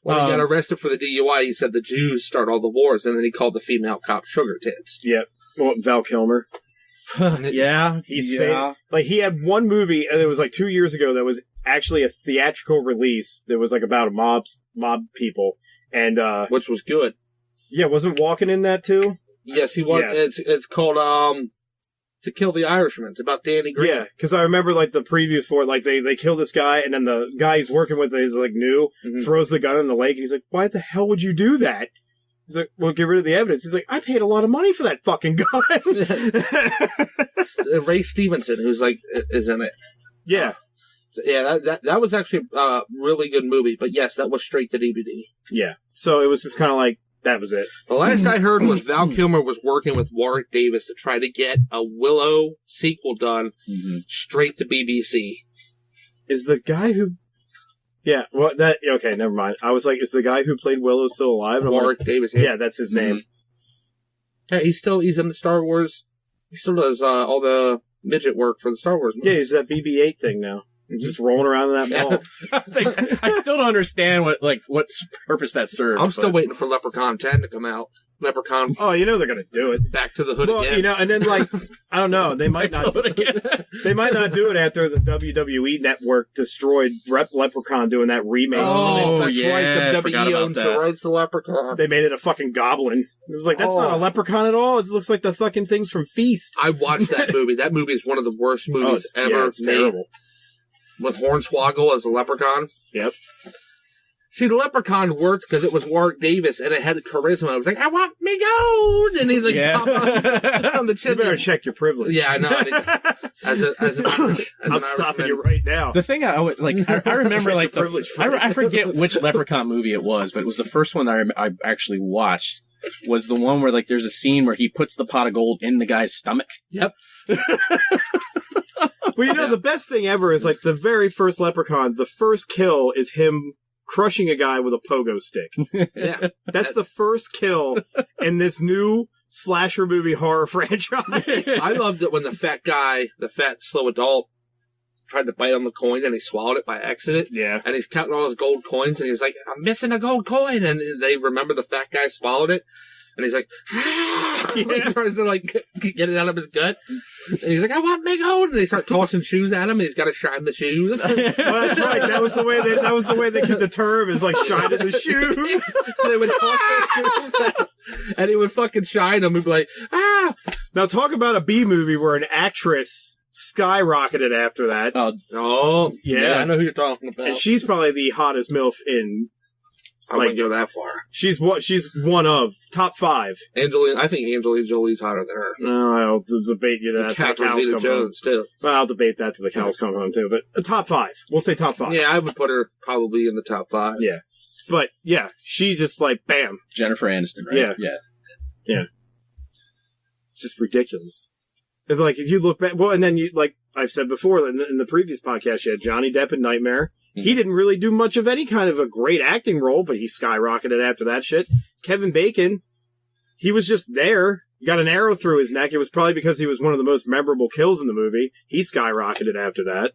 When he got arrested for the DUI, he said the Jews start all the wars, and then he called the female cop sugar tits. Yeah. Well, Val Kilmer. Yeah. Like, he had one movie, and it was, like, 2 years ago that was actually a theatrical release that was, like, about a mob people. And, which was good. Yeah, wasn't Walken in that, too? Yes, he was. Yeah. It's called, To Kill the Irishman. It's about Danny Green. Yeah, because I remember, like, the previews for it, like, they kill this guy, and then the guy he's working with is, like, new, throws the gun in the lake, and he's like, why the hell would you do that? He's like, well, get rid of the evidence. He's like, I paid a lot of money for that fucking gun. Ray Stevenson, who's, like, is in it. Yeah. So, yeah, that was actually a really good movie, but yes, that was straight to DVD. Yeah. So it was just kind of like, that was it. The last I heard was Val Kilmer was working with Warwick Davis to try to get a Willow sequel done straight to BBC. Is the guy who... Yeah, well, okay, never mind. I was like, is the guy who played Willow still alive? Warwick Davis, yeah, that's his name. Yeah, he's in the Star Wars. He still does all the midget work for the Star Wars movie. Yeah, he's that BB-8 thing now. Just rolling around in that ball. I still don't understand what purpose that serves. I'm still waiting for Leprechaun 10 to come out. Leprechaun. Oh, you know they're gonna do it. Back to the Hood again. You know, and then like I don't know, they might not. They might not do it after the WWE network destroyed Leprechaun doing that remake. Oh, that's right. WWE owns the rights to Leprechaun. They made it a fucking goblin. It was like that's not a leprechaun at all. It looks like the fucking things from Feast. I watched that movie. That movie is one of the worst movies ever it's terrible. With Hornswoggle as a leprechaun. Yep. See, the leprechaun worked because it was Warwick Davis and it had charisma. It was like, I want me gold! And he like popped on the chin. You better check your privilege. Yeah, I know. I'm stopping you right now. The thing I remember, like, I forget which Leprechaun movie it was, but it was the first one I actually watched. Was the one where, like, there's a scene where he puts the pot of gold in the guy's stomach. Yep. Well, you know, the best thing ever is, like, the very first Leprechaun, the first kill is him crushing a guy with a pogo stick. Yeah. That's the first kill in this new slasher movie horror franchise. I loved it when the fat slow adult, tried to bite on the coin and he swallowed it by accident. Yeah. And he's counting all his gold coins and he's like, I'm missing a gold coin. And they remember the fat guy swallowed it. And he's like, he tries to like get it out of his gut. And he's like, I want me gold. And they start tossing shoes at him and he's got to shine the shoes. Well, that's right. That was the way they could deter him is like shining the shoes. They would toss their shoes at him. And he would fucking shine them and be like, ah. Now talk about a B movie where an actress skyrocketed after that. Oh, yeah. I know who you're talking about. And she's probably the hottest MILF in. I wouldn't go that far. She's one of top 5. I think Angelina Jolie's hotter than her. No, I'll debate you that. Catherine Jones too. Well, I'll debate that to the cows come home too. But top 5, we'll say top 5. Yeah, I would put her probably in the top 5. Yeah, but yeah, she just like bam. Jennifer Aniston, right? Yeah. It's just ridiculous. If, like, if you look back, well, and then you, like I've said before in the previous podcast, you had Johnny Depp in Nightmare. Mm-hmm. He didn't really do much of any kind of a great acting role, but he skyrocketed after that shit. Kevin Bacon, he was just there, got an arrow through his neck. It was probably because he was one of the most memorable kills in the movie. He skyrocketed after that.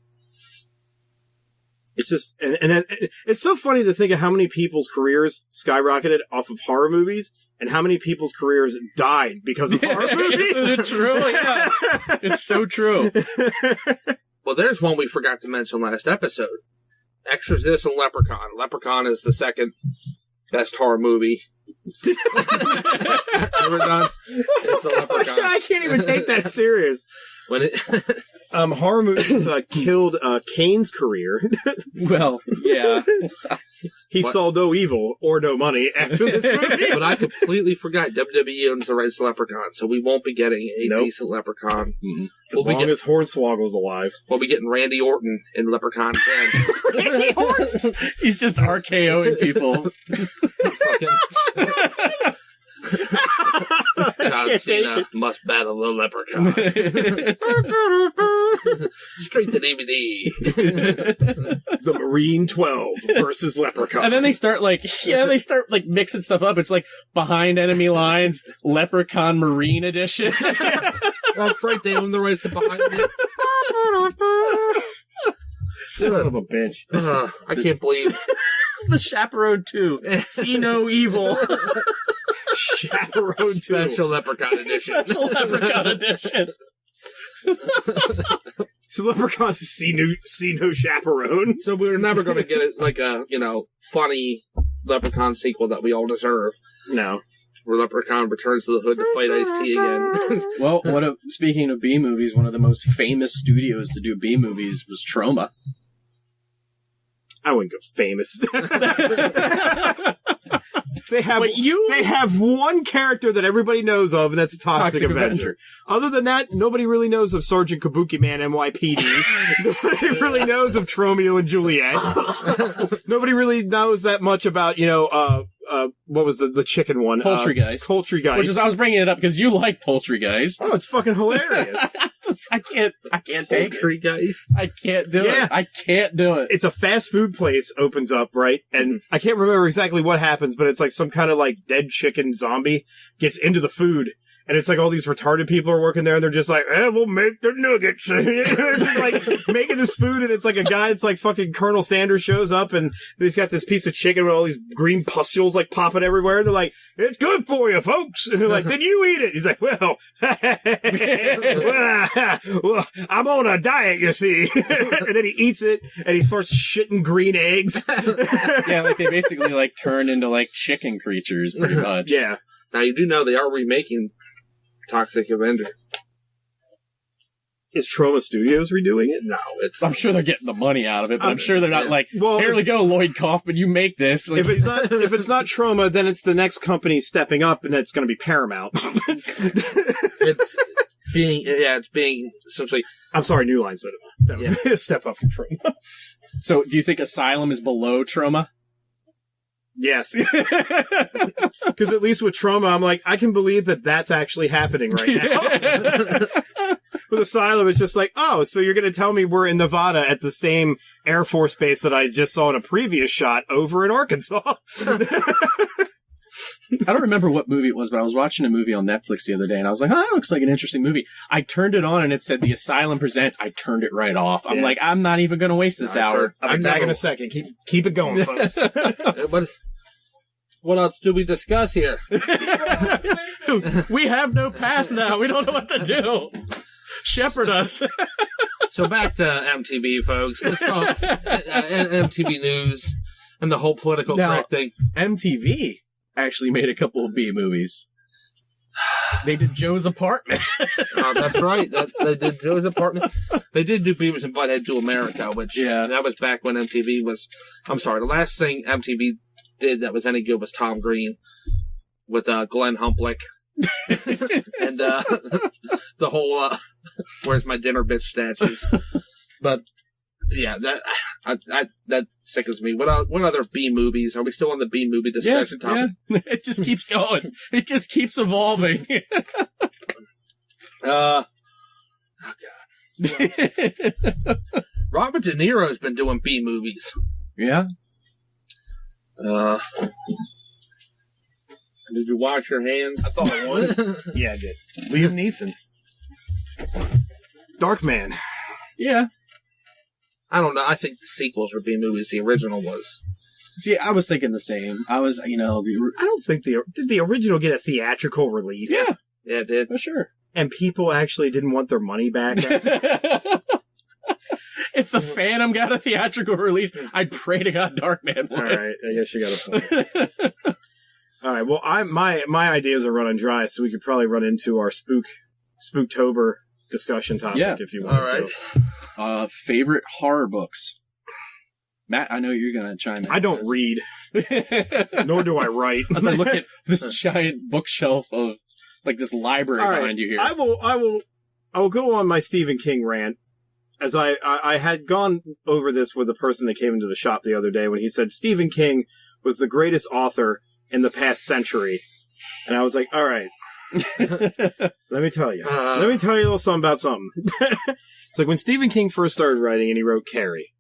It's just, and it's so funny to think of how many people's careers skyrocketed off of horror movies and how many people's careers died because of horror movies. Is it true? Yeah. It's so true. Well, there's one we forgot to mention last episode. Exorcist and Leprechaun. Leprechaun is the second best horror movie ever done. It's a Leprechaun. I can't even take that serious. When it horror movies killed Kane's career. Well, yeah. He saw no evil or no money after this movie. But I completely forgot WWE owns the rights to Leprechaun, so we won't be getting a decent Leprechaun. Mm-hmm. As long as Hornswoggle's alive. We'll be getting Randy Orton in Leprechaun again. Randy Orton? He's just RKOing people. John Cena must battle the Leprechaun. Straight to DVD. The Marine 12 versus Leprechaun. And then they start mixing stuff up. It's like Behind Enemy Lines, Leprechaun Marine Edition. That's right, they own the rights to Behind it. Son of a bitch. I can't believe. The Chaperone 2. See no evil. Chaperone 2. Special Leprechaun Edition. Special Leprechaun Edition. So Leprechaun is see no chaperone. So we're never going to get it like a, funny Leprechaun sequel that we all deserve. No. Where Leprechaun returns to the hood to fight Ice-T again. Well, speaking of B movies, one of the most famous studios to do B movies was Troma. I wouldn't go famous. They have one character that everybody knows of, and that's a Toxic Avenger. Other than that, nobody really knows of Sergeant Kabuki Man NYPD. Nobody really knows of Tromeo and Juliet. Nobody really knows that much about, what was the chicken one? Poultrygeist. Poultrygeist. Which is, I was bringing it up because you like Poultrygeist. Oh, it's fucking hilarious. I can't take Poultrygeist. I can't do it. I can't do it. It's a fast food place opens up, right? And I can't remember exactly what happens, but it's like some kind of like dead chicken zombie gets into the food. And it's like all these retarded people are working there, and they're just like, we'll make the nuggets. They're just like making this food, and it's like a guy, it's like fucking Colonel Sanders shows up, and he's got this piece of chicken with all these green pustules like popping everywhere, and they're like, it's good for you, folks. And they're like, then you eat it. He's like, well, I'm on a diet, you see. And then he eats it, and he starts shitting green eggs. Yeah, like they basically like turn into like chicken creatures, pretty much. Yeah. Now you do know they are remaking Toxic Avenger. Is Troma Studios redoing it? No, I'm sure they're getting the money out of it, but I'm sure they're not like, here we go, Lloyd Kaufman, you make this. Like, if it's not Troma, then it's the next company stepping up, and it's going to be Paramount. It's being essentially. I'm sorry, New Line Cinema. Step up from Troma. So, do you think Asylum is below Troma? Yes. Because at least with Troma, I'm like, I can believe that that's actually happening right now. With Asylum, it's just like, oh, so you're going to tell me we're in Nevada at the same Air Force base that I just saw in a previous shot over in Arkansas. I don't remember what movie it was, but I was watching a movie on Netflix the other day, and I was like, oh, that looks like an interesting movie. I turned it on, and it said The Asylum Presents. I turned it right off. I'm like, I'm not even going to waste this hour. I'll be back in a second. Keep it going, folks. What else do we discuss here? We have no path now. We don't know what to do. Shepherd us. So back to MTV, folks. Let's talk MTV News and the whole political correct thing. MTV actually made a couple of B movies. They did Joe's Apartment. That's right. They did Joe's Apartment. They did do Beavis and Butthead to America, which that was back when MTV was. I'm sorry. The last thing MTV did that was any good was Tom Green with Glenn Humplick and the whole "Where's My Dinner Bitch" statues. But yeah, that sickens me. What other B movies? Are we still on the B movie discussion topic? Yeah. It just keeps going. It just keeps evolving. Oh God. Robert De Niro's been doing B movies. Yeah. Did you wash your hands? I thought I would. Yeah, I did. Liam Neeson. Darkman. Yeah. I don't know. I think the sequels were B-Movies. The original was. See, I was thinking the same. I was, I don't think did the original get a theatrical release? Yeah. Yeah, it did. For sure. And people actually didn't want their money back. If the Phantom got a theatrical release, I'd pray to God Darkman would. All right, I guess you got a point. All right, well, my ideas are running dry, so we could probably run into our Spooktober discussion topic if you want. All right. Favorite horror books. Matt, I know you're going to chime in. I don't read, nor do I write. As I look at this giant bookshelf of like this library behind you here, I will go on my Stephen King rant. As I had gone over this with a person that came into the shop the other day when he said Stephen King was the greatest author in the past century. And I was like, all right, let me tell you. Let me tell you a little something about something. It's like when Stephen King first started writing and he wrote Carrie,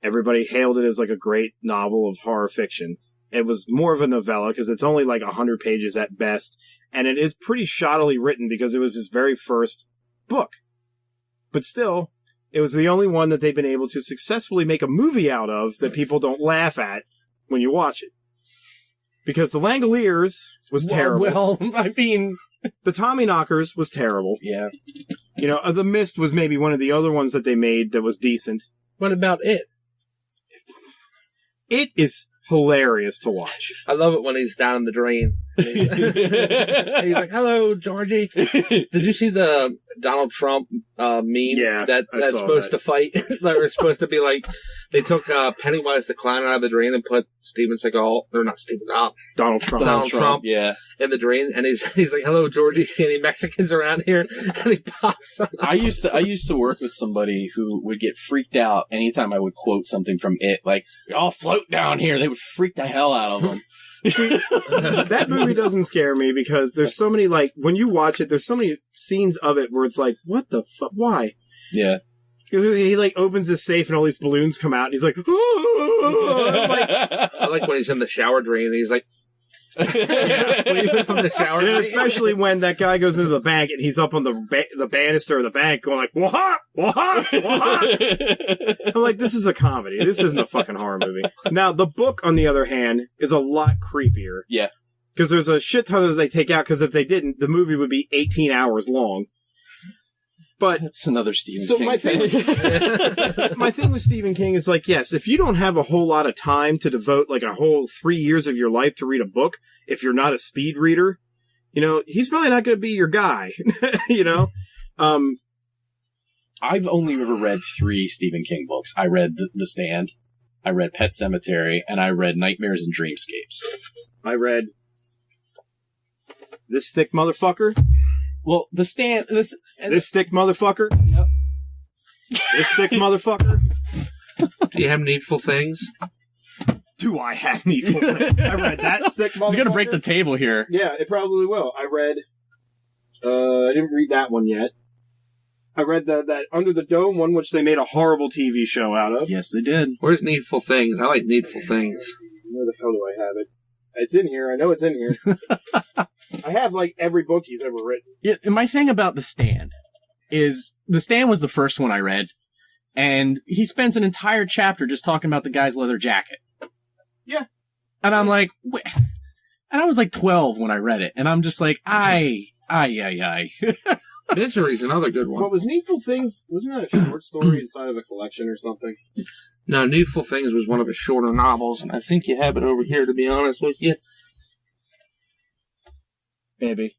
everybody hailed it as like a great novel of horror fiction. It was more of a novella because it's only like 100 pages at best. And it is pretty shoddily written because it was his very first book. But still, it was the only one that they've been able to successfully make a movie out of that people don't laugh at when you watch it. Because The Langoliers was terrible. Well, I mean... The Tommyknockers was terrible. Yeah. The Mist was maybe one of the other ones that they made that was decent. What about it? It is hilarious to watch. I love it when he's down in the drain. He's like, "Hello, Georgie. Did you see the Donald Trump meme? Yeah, that's supposed to fight. That were supposed to be like they took Pennywise the clown out of the drain and put Donald Trump, yeah, in the drain, and he's like, "Hello, Georgie. See any Mexicans around here?" And he pops up. I used to work with somebody who would get freaked out anytime I would quote something from It, like "I'll float down here." They would freak the hell out of them. See, that movie doesn't scare me because there's so many, like, when you watch it, there's so many scenes of it where it's like, what the fuck? Why? Yeah. He, like, opens his safe and all these balloons come out and he's like, I like when he's in the shower drain and he's like, leaving from the shower drain. And especially when that guy goes into the bank and he's up on the banister of the bank going like, what? I'm like, this is a comedy. This isn't a fucking horror movie. Now, the book, on the other hand, is a lot creepier. Yeah. Because there's a shit ton that they take out, because if they didn't, the movie would be 18 hours long. But that's another Stephen King my thing. My thing with Stephen King is like, yes, if you don't have a whole lot of time to devote like a whole 3 years of your life to read a book, if you're not a speed reader, he's probably not going to be your guy. I've only ever read 3 Stephen King books. I read The Stand, I read Pet Sematary, and I read Nightmares and Dreamscapes. I read This Thick Motherfucker. Well, The Stand... This thick motherfucker? Yep. This thick motherfucker? Do you have Needful Things? Do I have Needful Things? I read That Thick Motherfucker. It's going to break the table here. Yeah, it probably will. I read... I didn't read that one yet. I read that Under the Dome one, which they made a horrible TV show out of. Yes, they did. Where's Needful Things? I like Needful Things. Where the hell do I have it? It's in here. I know it's in here. I have, like, every book he's ever written. Yeah, and my thing about The Stand is The Stand was the first one I read, and he spends an entire chapter just talking about the guy's leather jacket. Yeah. And I'm like, and I was like 12 when I read it, and I'm just like, aye. Misery's another good one. What was Needful Things? Wasn't that a short story inside of a collection or something? No, Needful Things was one of his shorter novels, and I think you have it over here, to be honest with you. Maybe.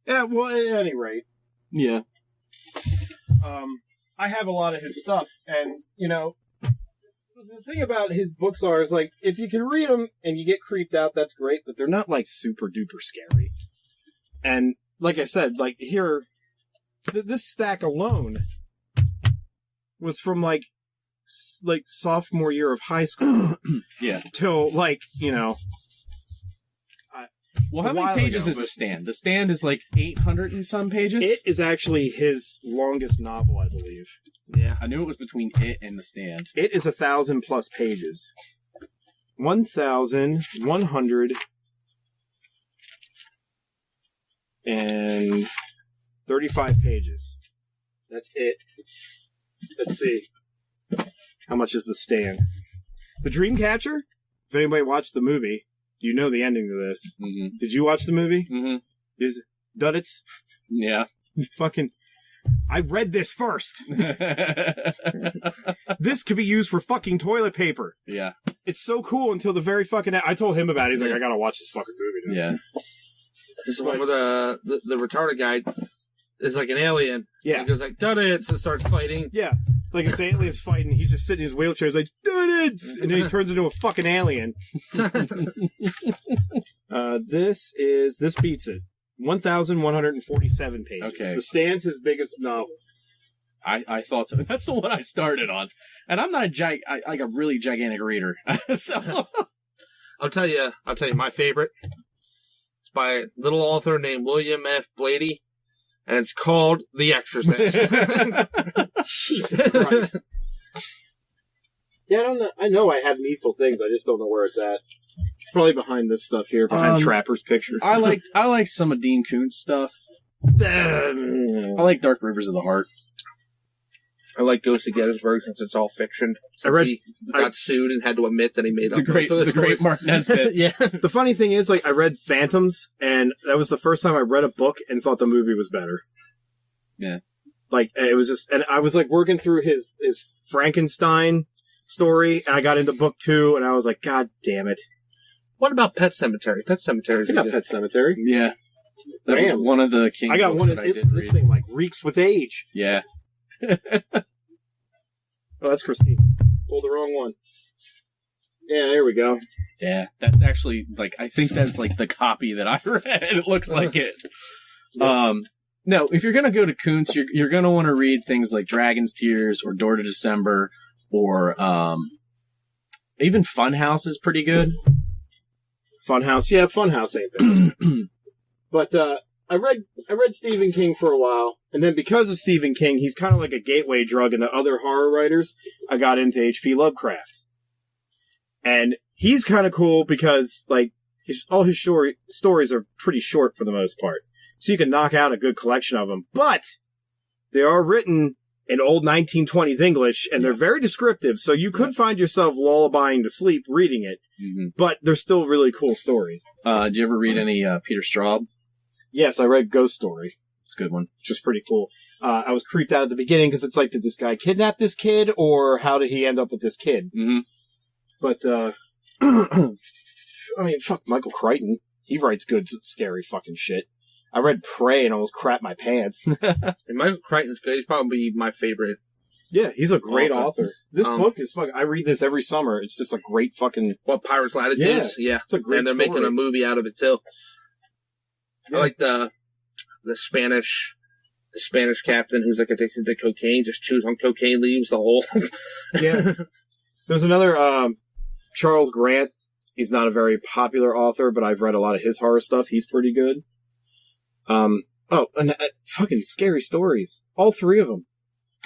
Yeah, well, at any rate. Yeah. I have a lot of his stuff, and, the thing about his books is, like, if you can read them and you get creeped out, that's great, but they're not, like, super duper scary. And, like I said, like, here, this stack alone was from, like sophomore year of high school. Yeah. Till, like, well, how many pages is The Stand? The Stand is like 800 and some pages? It is actually his longest novel, I believe. Yeah. I knew it was between It and The Stand. It is 1,000+ pages. 1,100. and 35 pages. That's it. Let's see. How much is the stand? The Dreamcatcher? If anybody watched the movie, you know the ending to this. Mm-hmm. Did you watch the movie? Mm-hmm. Is Duddits? Yeah. Fucking... I read this first. This could be used for fucking toilet paper. Yeah. It's so cool until the very fucking... I told him about it. He's like, I gotta watch this fucking movie now. Yeah. This is one where the retarded guy is like an alien. Yeah. He goes like, done it, and starts fighting. Yeah. Like this alien's fighting, he's just sitting in his wheelchair, he's like, done it! And then he turns into a fucking alien. This beats it. 1,147 pages. Okay. The Stand's his biggest novel. I thought so. That's the one I started on. And I'm not a really gigantic reader. So I'll tell you my favorite. It's by a little author named William F. Blady, and it's called The Exorcist. Jesus Christ. Yeah, I don't know. I know I have Needful Things, I just don't know where it's at. It's probably behind this stuff here, behind Trapper's picture. I like some of Dean Koontz stuff. I like Dark Rivers of the Heart. I like Ghost of Gettysburg since it's all fiction. He got sued and had to admit that he made up the great Mark Nesbitt. Yeah. The funny thing is, like, I read Phantoms, and that was the first time I read a book and thought the movie was better. Yeah. Like, it was just, and I was like working through his Frankenstein story, and I got into book 2, and I was like, God damn it. What about Pet Sematary? Pet Sematary. I got Pet Sematary. Yeah. That was one of the King I got books one that I did this read. thing, like, reeks with age. Yeah. Oh, that's Christine. Pulled the wrong one. Yeah, there we go. Yeah, that's actually, like, I think that's, like, the copy that I read. It looks like it. Yeah. No, if you're gonna go to Koontz, you're gonna want to read things like Dragon's Tears or Door to December or, even Funhouse is pretty good. Funhouse. Yeah, Funhouse ain't bad. But, I read Stephen King for a while, and then because of Stephen King, he's kind of like a gateway drug in the other horror writers. I got into H.P. Lovecraft. And he's kind of cool because, like, all his stories are pretty short for the most part. So you can knock out a good collection of them. But they are written in old 1920s English, and they're very descriptive, so you could find yourself lullabying to sleep reading it. Mm-hmm. But they're still really cool stories. Did you ever read any Peter Straub? Yes, I read Ghost Story. It's a good one. Which was pretty cool. I was creeped out at the beginning because it's like, did this guy kidnap this kid, or how did he end up with this kid? Mm-hmm. But, I mean, fuck Michael Crichton. He writes good, scary fucking shit. I read Prey and almost crapped my pants. And Michael Crichton's good. He's probably my favorite. Yeah, he's a great author. This book is fucking... I read this every summer. It's just a great fucking... What, Pirates Latitudes? Yeah. It's a great And they're story. making a movie out of it, too. Yeah. I like the Spanish captain who's like addicted to cocaine, just chews on cocaine leaves the whole... Yeah. There's another, Charles Grant. He's not a very popular author, but I've read a lot of his horror stuff. He's pretty good. Fucking Scary Stories. All 3 of them.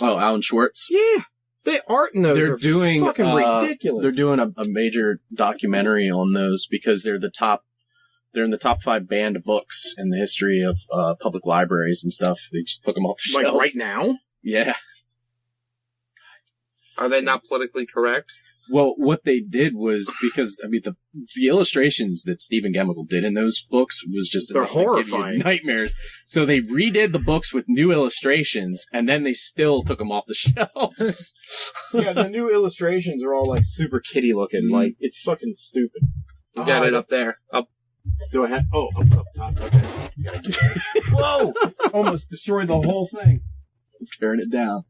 Oh, Alan Schwartz? Yeah. They art in those. They're doing fucking ridiculous. They're doing a major documentary on those because they're in the top 5 banned books in the history of public libraries and stuff. They just took them off the shelves. Like right now? Yeah. Are they not politically correct? Well, what they did was because, I mean, the illustrations that Stephen Gemmell did in those books was just they're horrifying. Nightmares. So they redid the books with new illustrations, and then they still took them off the shelves. Yeah, the new illustrations are all like super kitty looking. Mm-hmm. Like, it's fucking stupid. You got it up there. Up. Do I have? Oh, up top. Okay. Gotta get it. Whoa! Almost destroyed the whole thing. Tearing it down.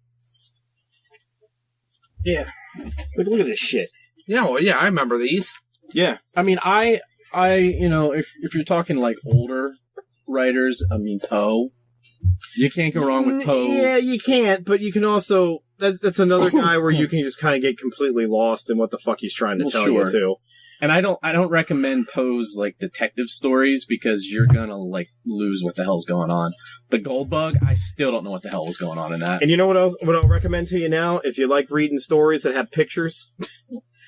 Yeah. Look at this shit. Yeah, well, yeah, I remember these. Yeah. I mean, I if you're talking like older writers, I mean, Poe. You can't go wrong with Poe. Yeah, you can't, but you can also, that's another guy where you can just kind of get completely lost in what the fuck he's trying to tell you, too. And I don't recommend Poe's, like, detective stories because you're gonna, like, lose what the hell's going on. The Goldbug, I still don't know what the hell was going on in that. And you know what I'll recommend to you now? If you like reading stories that have pictures.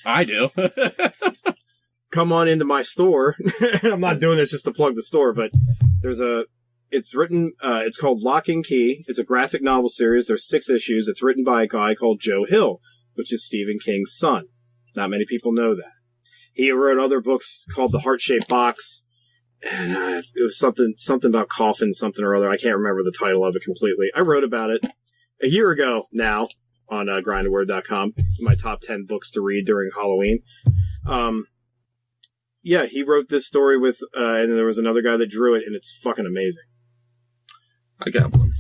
I do. Come on into my store. I'm not doing this just to plug the store, but there's It's written, it's called Lock and Key. It's a graphic novel series. There's 6 issues. It's written by a guy called Joe Hill, which is Stephen King's son. Not many people know that. He wrote other books called The Heart-Shaped Box, and it was something about coffin, something or other. I can't remember the title of it completely. I wrote about it a year ago now on grindword.com, my top 10 books to read during Halloween. Yeah, he wrote this story with, and there was another guy that drew it, and it's fucking amazing. I got one.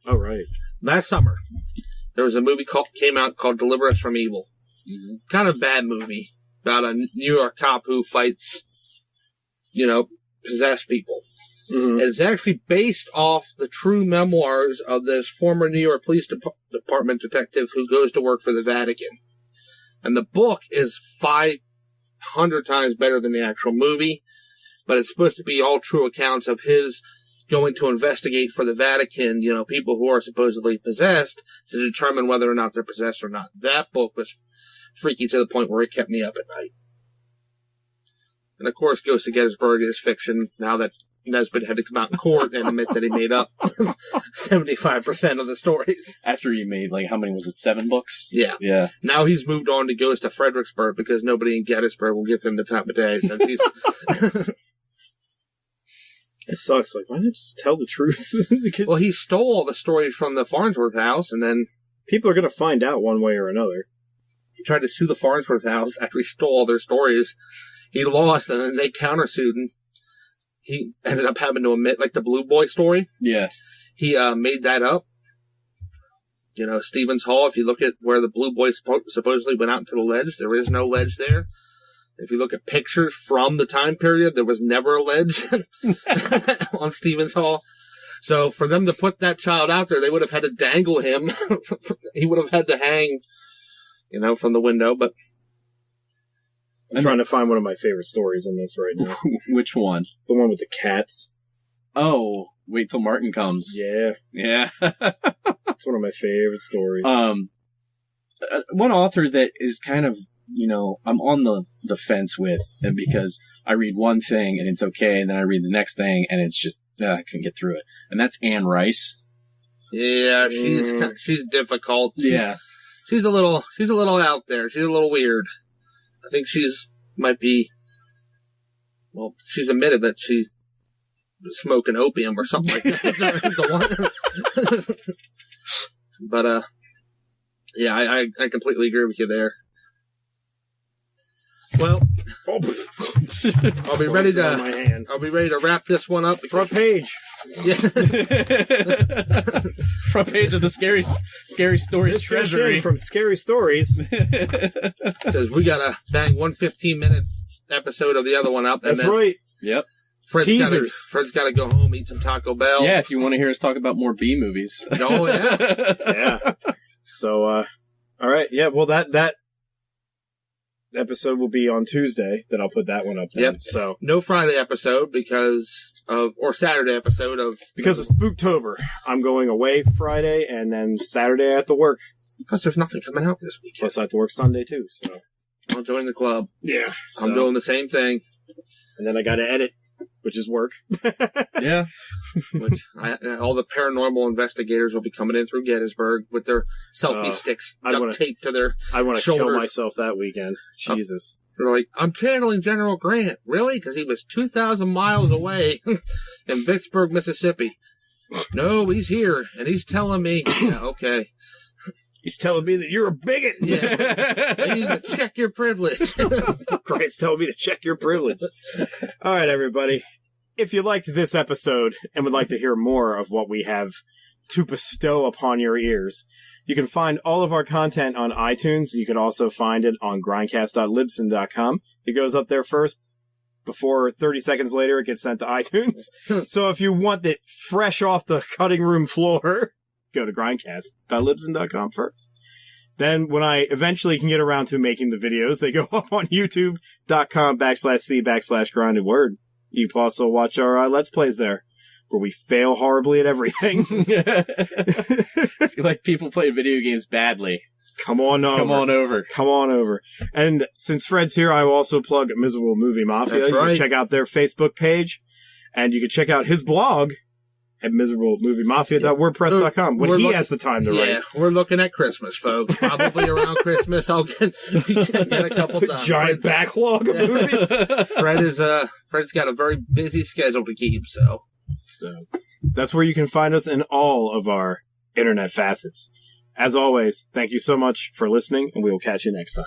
Oh, right. Last summer, there was a movie came out called Deliver Us from Evil. Mm-hmm. Kind of bad movie about a New York cop who fights, possessed people. Mm-hmm. It's actually based off the true memoirs of this former New York Police Department detective who goes to work for the Vatican. And the book is 500 times better than the actual movie, but it's supposed to be all true accounts of his going to investigate for the Vatican, people who are supposedly possessed to determine whether or not they're possessed or not. That book was freaky to the point where it kept me up at night. And of course, Ghost of Gettysburg is fiction now that Nesbitt had to come out in court and admit that he made up 75% of the stories. After he made, how many was it, 7 books? Yeah. Yeah. Now he's moved on to Ghost of Fredericksburg because nobody in Gettysburg will give him the time of day since he's... It sucks. Why not just tell the truth? Well, he stole all the stories from the Farnsworth house, and then... People are going to find out one way or another. He tried to sue the Farnsworth house after he stole all their stories. He lost, and then they countersued, and he ended up having to admit, the Blue Boy story. Yeah. He made that up. Stevens Hall, if you look at where the Blue Boy supposedly went out into the ledge, there is no ledge there. If you look at pictures from the time period, there was never a ledge on Stevens Hall. So for them to put that child out there, they would have had to dangle him. He would have had to hang, from the window. But I'm trying to find one of my favorite stories in this right now. Which one? The one with the cats. Oh, wait till Martin comes. Yeah. Yeah. It's one of my favorite stories. One author that is kind of, I'm on the fence with, and because I read one thing and it's okay, and then I read the next thing and it's just, I couldn't get through it. And that's Anne Rice. Yeah, she's difficult. Yeah. She's a little out there. She's a little weird. I think she's admitted that she's smoking opium or something like that. But, yeah, I completely agree with you there. Well, I'll be ready to wrap this one up. Front page. Yeah. Front page of the scary stories treasury from Scary Stories. Because we got to bang 115-minute episode of the other one up. That's right. Yep. Fred's got to go home, eat some Taco Bell. Yeah, if you want to hear us talk about more B movies. Oh, yeah. Yeah. So, all right. Yeah, well, that episode will be on Tuesday. Then I'll put that one up then. Yep. So no Friday episode or Saturday episode because of Spooktober. I'm going away Friday and then Saturday I have to work. Because there's nothing coming out this week. Plus I have to work Sunday too. So I'll join the club. Yeah. I'm doing the same thing. And then I got to edit, which is work. Yeah. Which all the paranormal investigators will be coming in through Gettysburg with their selfie sticks taped to their shoulders. I want to kill myself that weekend. Jesus. They're like, I'm channeling General Grant. Really? Because he was 2,000 miles away in Vicksburg, Mississippi. No, he's here, and he's telling me, yeah, okay. He's telling me that you're a bigot. Yeah. I need to check your privilege. Grant's telling me to check your privilege. All right, everybody. If you liked this episode and would like to hear more of what we have to bestow upon your ears, you can find all of our content on iTunes. You can also find it on grindcast.libsyn.com. It goes up there first. Before 30 seconds later, it gets sent to iTunes. So if you want it fresh off the cutting room floor, go to grindcast.libsyn.com first. Then when I eventually can get around to making the videos, they go up on youtube.com/c/grindedword. You can also watch our Let's Plays there, where we fail horribly at everything. If you like people play video games badly, come on over. And since Fred's here, I will also plug Miserable Movie Mafia. That's right. You can check out their Facebook page, and you can check out his blog at miserablemoviemafia.wordpress.com when he has the time to write. Yeah, we're looking at Christmas, folks. Probably around Christmas, I'll get a couple done. Giant backlog of movies. Fred's got a very busy schedule to keep, so that's where you can find us in all of our internet facets. As always, thank you so much for listening, and we will catch you next time.